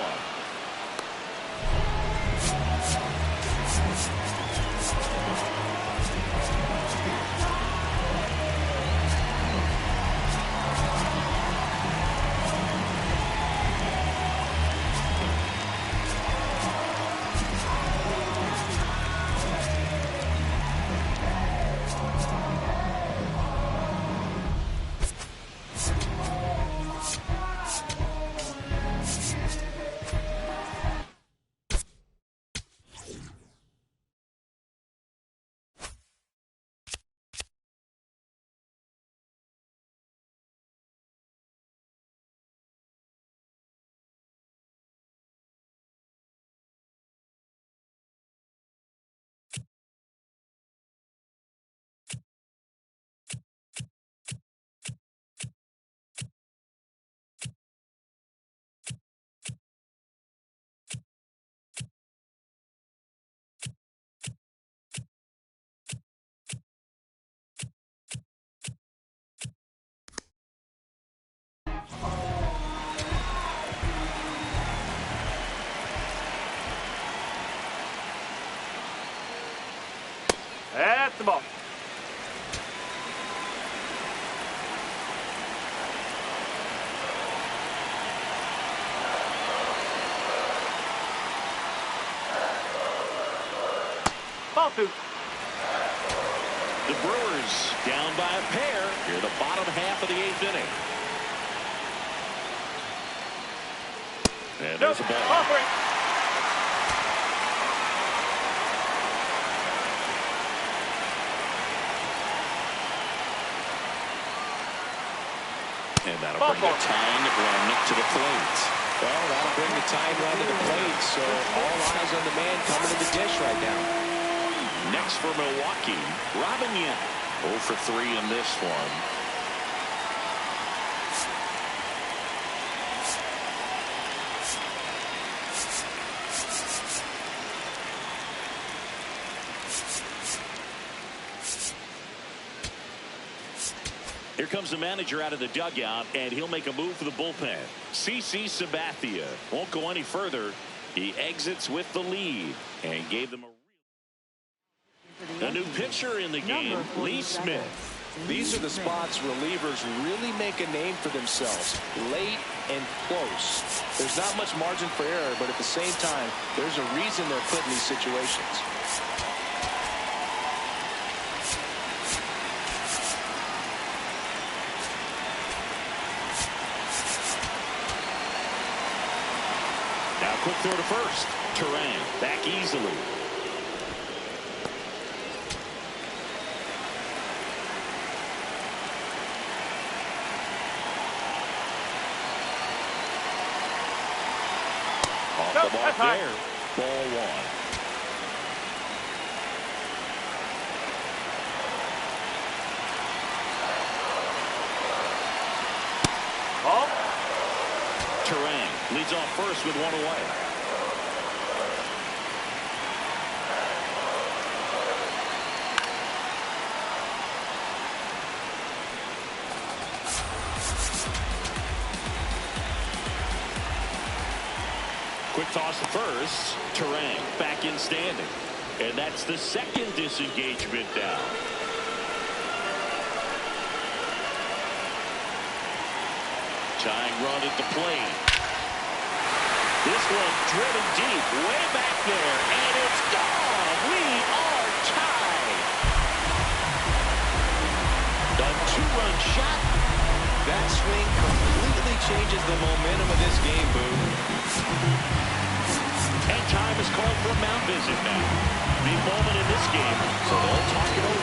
That's the ball. Ball two. The Brewers down by a pair here, the bottom half of the 8th inning. And there's the ball. Ball three. And that'll bring the tying run to the plate. Well, that'll bring the tying run to the plate, so all eyes on the man coming to the dish right now. Next for Milwaukee, Robin Yount. 0 for 3 in this one. Here comes the manager out of the dugout, and he'll make a move for the bullpen. CC Sabathia won't go any further. He exits with the lead and gave them a new pitcher in the game, Lee Smith. These are the spots relievers really make a name for themselves, late and close. There's not much margin for error, but at the same time, there's a reason they're put in these situations. Now quick throw to first. Turan back easily. Off the mark there. Ball one. Ball. Turan leads off first with one away. Quick toss to first. Turan back in standing. And that's the second disengagement down. Tying run at the plate. This one driven deep, way back there, and it's gone. We are tied. A two-run shot. That swing completely changes the momentum of this game, Boo. And time is called for a mound visit now. Big moment in this game, so they'll talk it over.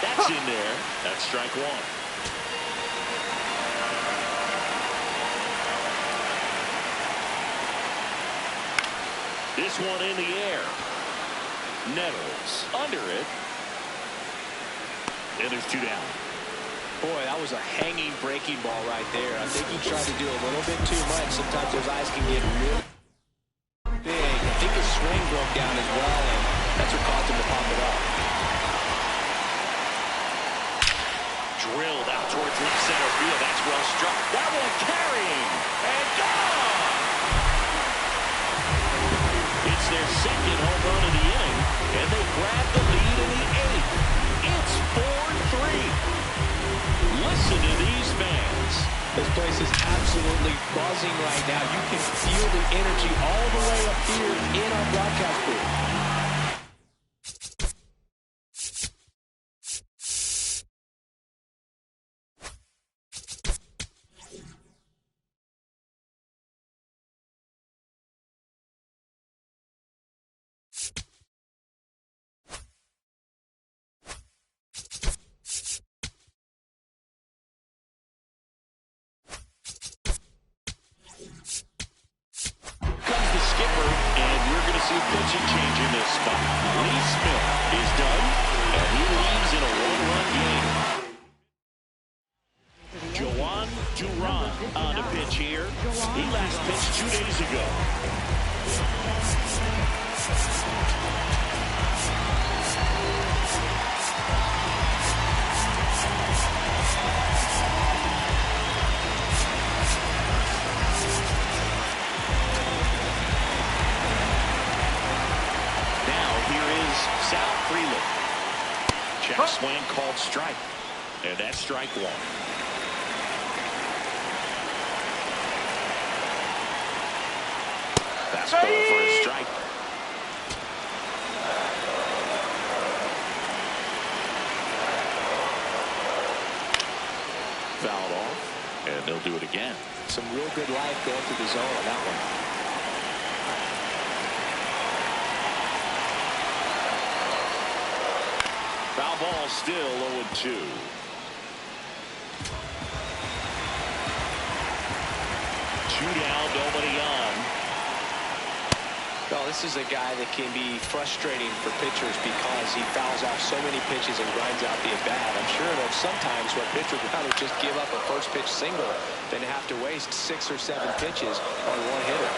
That's in there. That's strike one. This one in the air. Nettles under it. And there's two down. Boy, that was a hanging breaking ball right there. I think he tried to do a little bit too much. Sometimes those eyes can get real big. I think his swing broke down as well, and that's what caused him to pop it up. Drilled out towards left center field. That's well struck. That one carrying. And gone! It's their second home run of the inning, and they grab the lead in the 8th. It's 4-3. Listen to these fans. This place is absolutely buzzing right now. You can feel the energy all the way up here in our broadcast booth. Pitching change in this spot. Lee Smith is done, and he leaves in a one-run game. Juan Duran on the pitch here. He last pitched 2 days ago. Check swing called strike. And that's strike one. Fastball for a strike. Fouled off. And they'll do it again. Some real good life going through the zone on that one. Foul ball, still 0-2. Two down, nobody on. Well, this is a guy that can be frustrating for pitchers because he fouls off so many pitches and grinds out the at-bat. I'm sure there's sometimes where a pitcher would rather just give up a first pitch single than have to waste 6 or 7 pitches on one hitter.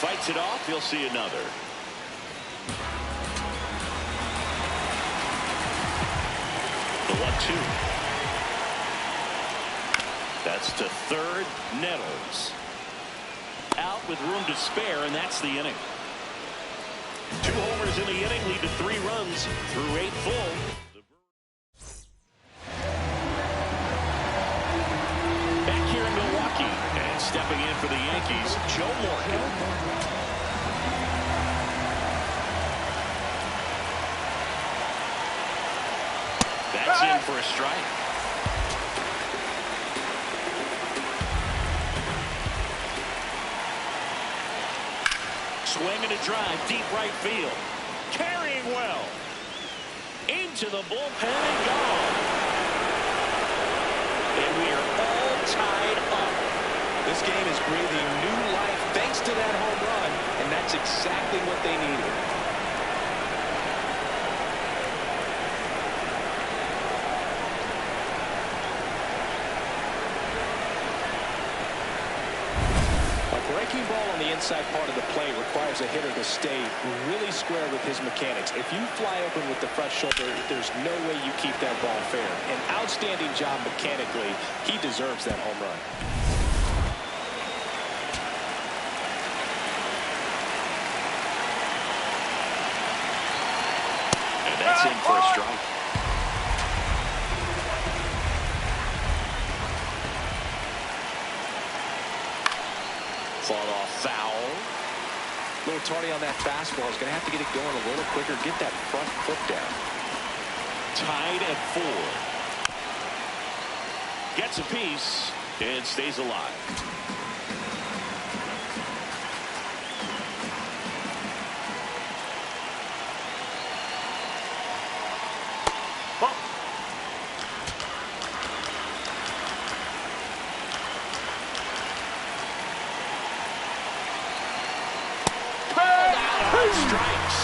Fights it off. He'll see another. The 1-2. That's to third. Nettles out with room to spare, and that's the inning. 2 homers in the inning lead to 3 runs through 8 full. Back here in Milwaukee, and stepping in for the Yankees, Joe Morgan. That's in for a strike. Swing and a drive, deep right field. Carrying well. Into the bullpen and gone. And we are all tied up. This game is breathing new life thanks to that home run, and that's exactly what they needed. Breaking ball on the inside part of the plate requires a hitter to stay really square with his mechanics. If you fly open with the front shoulder, there's no way you keep that ball fair. An outstanding job mechanically. He deserves that home run. And that's in for a strike. Fought off foul. A little tardy on that fastball. Is going to have to get it going a little quicker. Get that front foot down. Tied at 4. Gets a piece and stays alive. Strikes.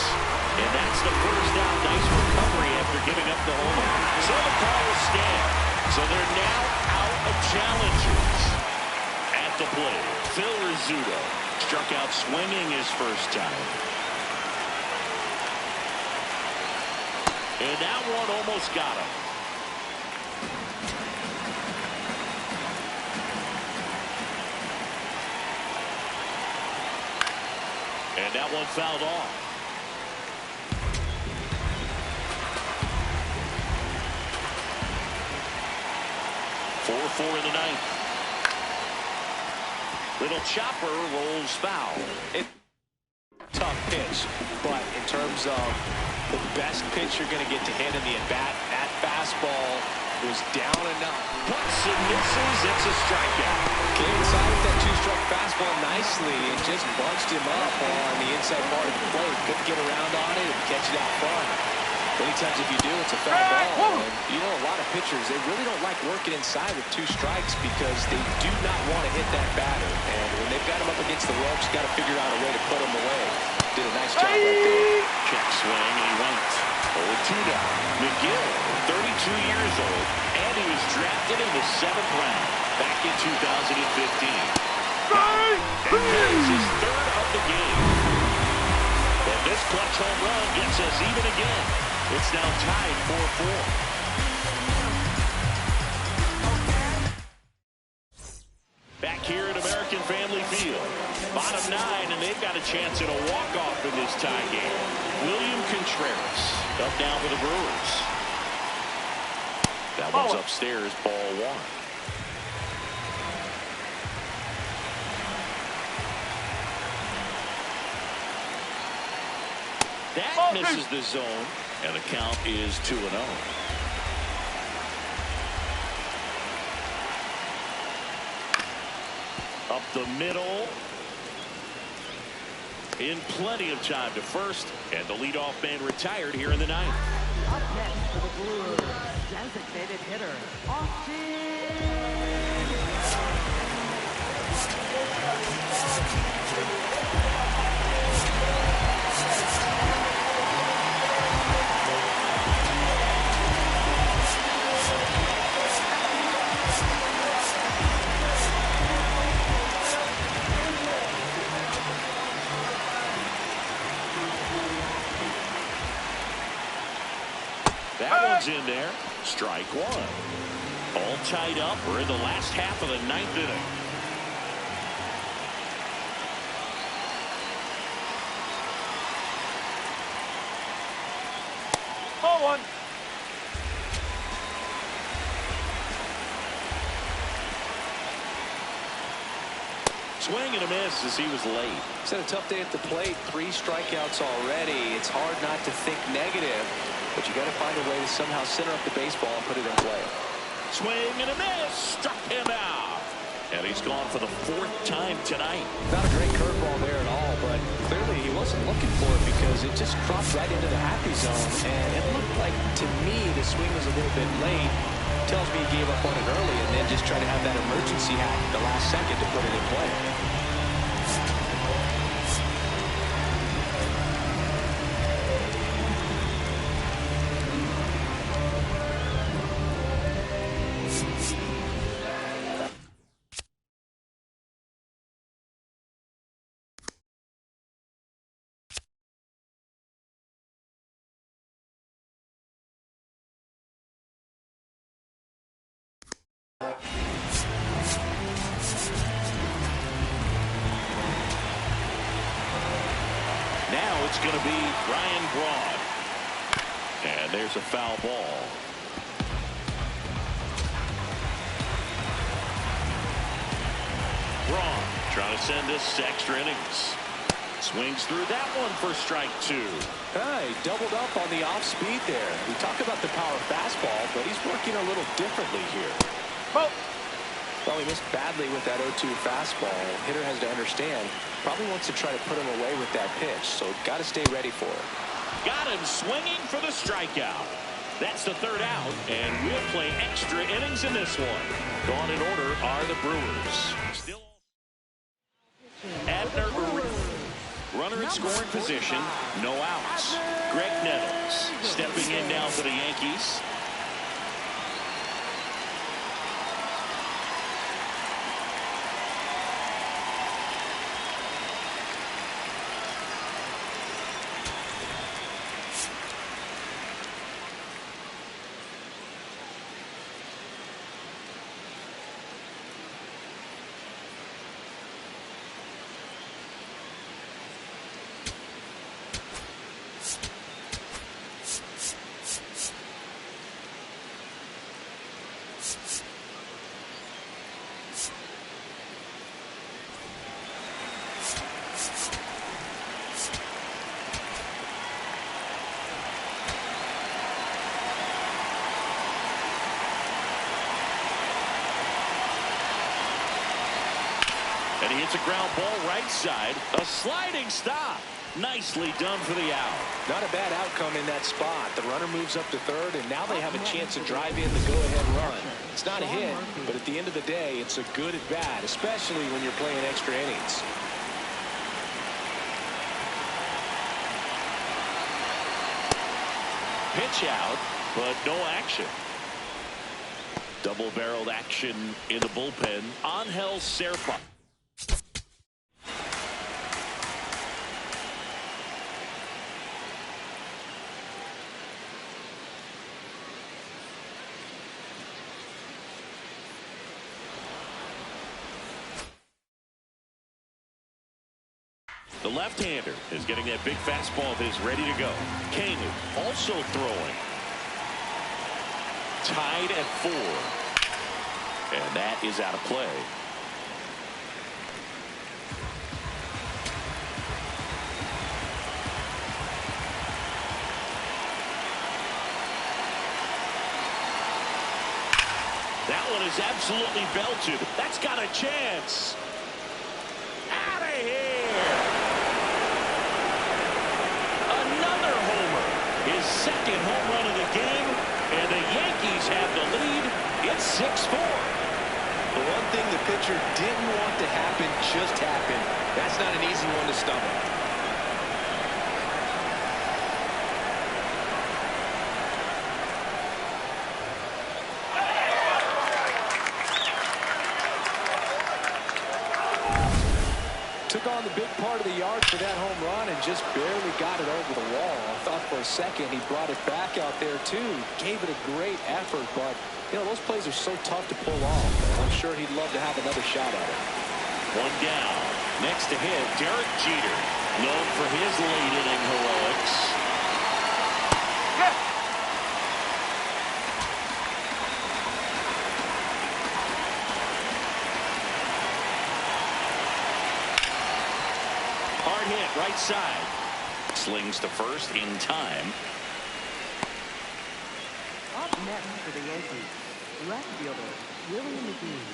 And that's the first down. Nice recovery after giving up the home run. So the call will stand. So they're now out of challenges. At the plate, Phil Rizzuto struck out swinging his first time. And that one almost got him. And that one fouled off. 4-4 in the ninth. Little chopper rolls foul. Tough pitch, but in terms of the best pitch you're going to get to hit in the at-bat, that fastball was down enough. Puts and misses. It's a strikeout. Came inside with that 2-strike fastball nicely and just bunched him up on the inside part of the plate. Couldn't get around on it and catch it out front. Many times if you do, it's a foul ball. And you know, a lot of pitchers, they really don't like working inside with 2 strikes because they do not want to hit that batter. And when they've got him up against the ropes, you got to figure out a way to put him away. Did a nice job right there. Check swing, and he went 0-2 now. McGill, 32 years old, and he was drafted in the 7th round back in 2015. And carries his 3rd of the game. And this clutch home run gets us even again. It's now tied 4-4. Back here at American Family Field. Bottom 9, and they've got a chance at a walk-off in this tie game. William Contreras up now for the Brewers. That one's upstairs, ball 1. That misses the zone, and the count is 2-0. Up the middle. In plenty of time to first, and the leadoff man retired here in the 9th. Up next for the Brewers, designated hitter, Austin. That one's in there. Strike 1. All tied up. We're in the last half of the 9th inning. Ball 1. Swing and a miss as he was late. It's had a tough day at the plate. 3 strikeouts already. It's hard not to think negative, but you got to find a way to somehow center up the baseball and put it in play. Swing and a miss. Struck him out. And he's gone for the 4th time tonight. Not a great curveball there at all, but clearly he wasn't looking for it because it just dropped right into the happy zone. And it looked like, to me, the swing was a little bit late. Tells me he gave up on it early and then just tried to have that emergency hack at the last second to put it in play. Now it's going to be Ryan Braun. And there's a foul ball. Braun trying to send this to extra innings. Swings through that one for strike 2. He doubled up on the off speed there. We talk about the power fastball, but he's working a little differently here. Well, he missed badly with that 0-2 fastball. Hitter has to understand, probably wants to try to put him away with that pitch, so got to stay ready for it. Got him swinging for the strikeout. That's the 3rd out, and we'll play extra innings in this one. Gone in order are the Brewers. Still Abner runner in scoring position, no outs. Greg Nettles stepping in now for the Yankees. And he hits a ground ball right side. A sliding stop. Nicely done for the out. Not a bad outcome in that spot. The runner moves up to 3rd, and now they have a chance to drive in the go-ahead run. It's not a hit, but at the end of the day, it's a good at bat, especially when you're playing extra innings. pitch out, but no action. Double-barreled action in the bullpen. Angel Serpa. The left-hander is getting that big fastball of his ready to go. Kanu also throwing. Tied at 4. And that is out of play. That one is absolutely belted. That's got a chance. Out of here. Another homer. His second home run of the game. And the Yankees have the lead. It's 6-4. The one thing the pitcher didn't want to happen just happened. That's not an easy one to stomach. Took on the big part of the yard for that home run and just barely got it over the wall. I thought for a second he brought it back out there too. Gave it a great effort, but you know, those plays are so tough to pull off. I'm sure he'd love to have another shot at it. One down. Next to hit, Derek Jeter, known for his late inning heroics. Hard hit, right side. Slings to first in time. Up next for the Yankees, left fielder Willie McGee.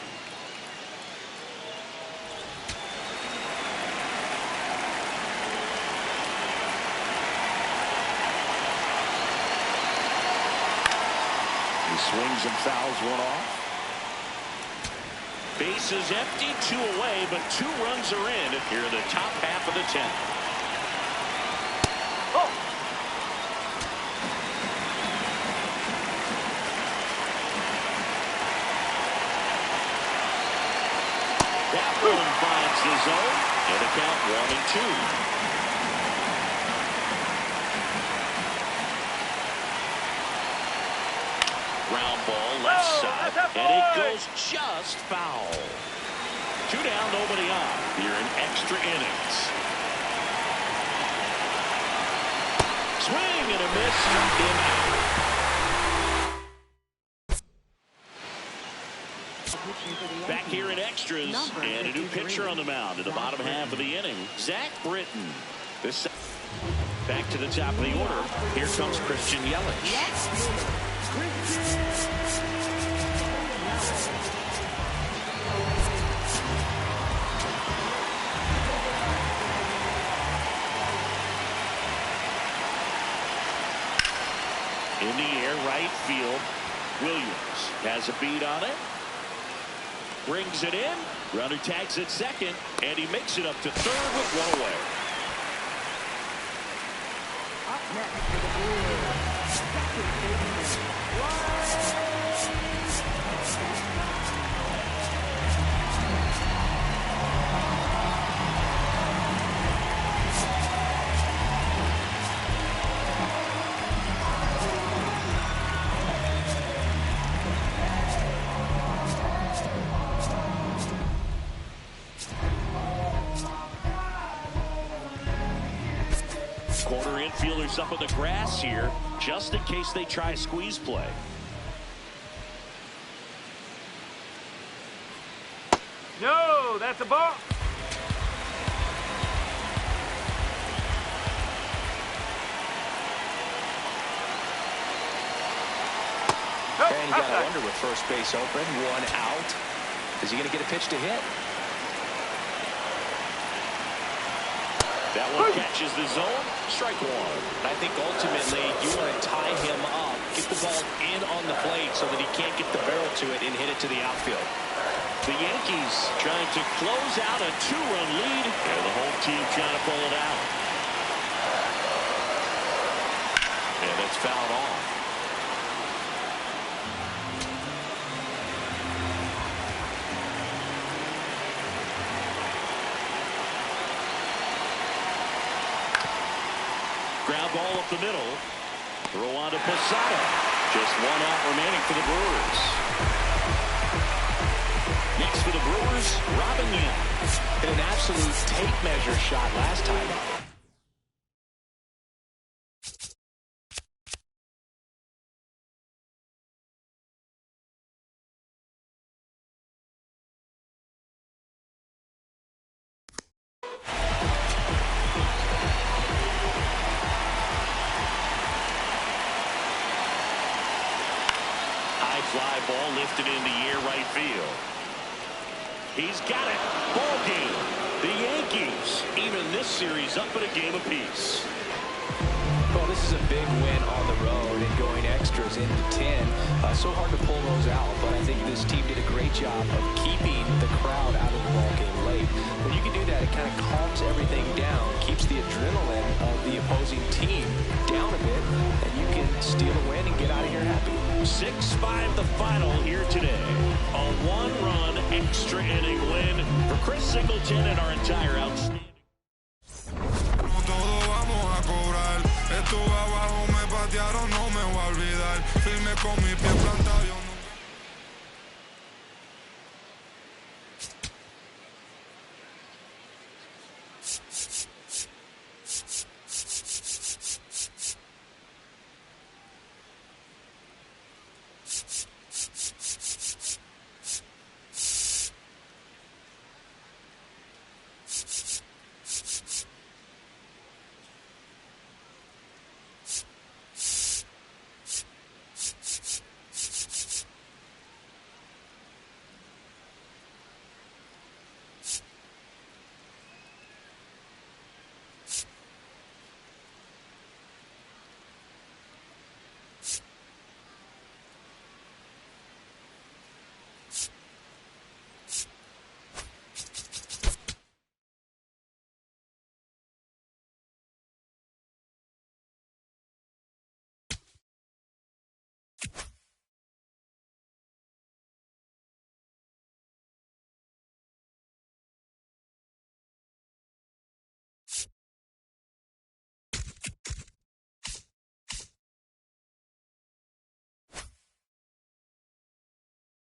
He swings and fouls one off. Bases empty, 2 away, but 2 runs are in here in the top half of the 10th. Oh. That one finds the zone, and the count 1-2. Ground ball left side, and it goes just foul. 2 down, nobody on here in extra innings. Swing and a miss, struck him out. Back here in extras, and a new pitcher on the mound in the bottom half of the inning, Zach Britton. This back to the top of the order. Here comes Christian Yelich. In the air, right field. Williams has a beat on it. Brings it in. Runner tags at second, and he makes it up to third with 1 away. Up next for the Brewers, second baseman. Corner infielders up on the grass here, just in case they try a squeeze play. No, that's a ball. And you got to wonder with first base open, 1 out. Is he going to get a pitch to hit? That one catches the zone. Strike 1. I think ultimately you want to tie him up, get the ball in on the plate so that he can't get the barrel to it and hit it to the outfield. The Yankees trying to close out a 2-run lead, and the home team trying to pull it out. And a It's fouled off. Ground ball up the middle. Throw on to Posada. Just one out remaining for the Brewers. Next for the Brewers, Robin Yount. Hit an absolute tape measure shot last time. High fly ball lifted in the air right field. He's got it. Ball game. The Yankees even this series up at a game apiece. Well, this is a big win on the road and going extras into 10. So hard to pull those out, but I think this team did a great job of keeping the crowd out of the ball game late. When you can do that, it kind of calms everything down, keeps the adrenaline of the opposing team down a bit, and you can steal a win and get out of here happy. 6-5 the final here today. A one-run extra inning win for Chris Singleton and our entire outstanding. Estuve abajo, me patearon, no me voy a olvidar. Firme con mi pie plantado, yo nunca.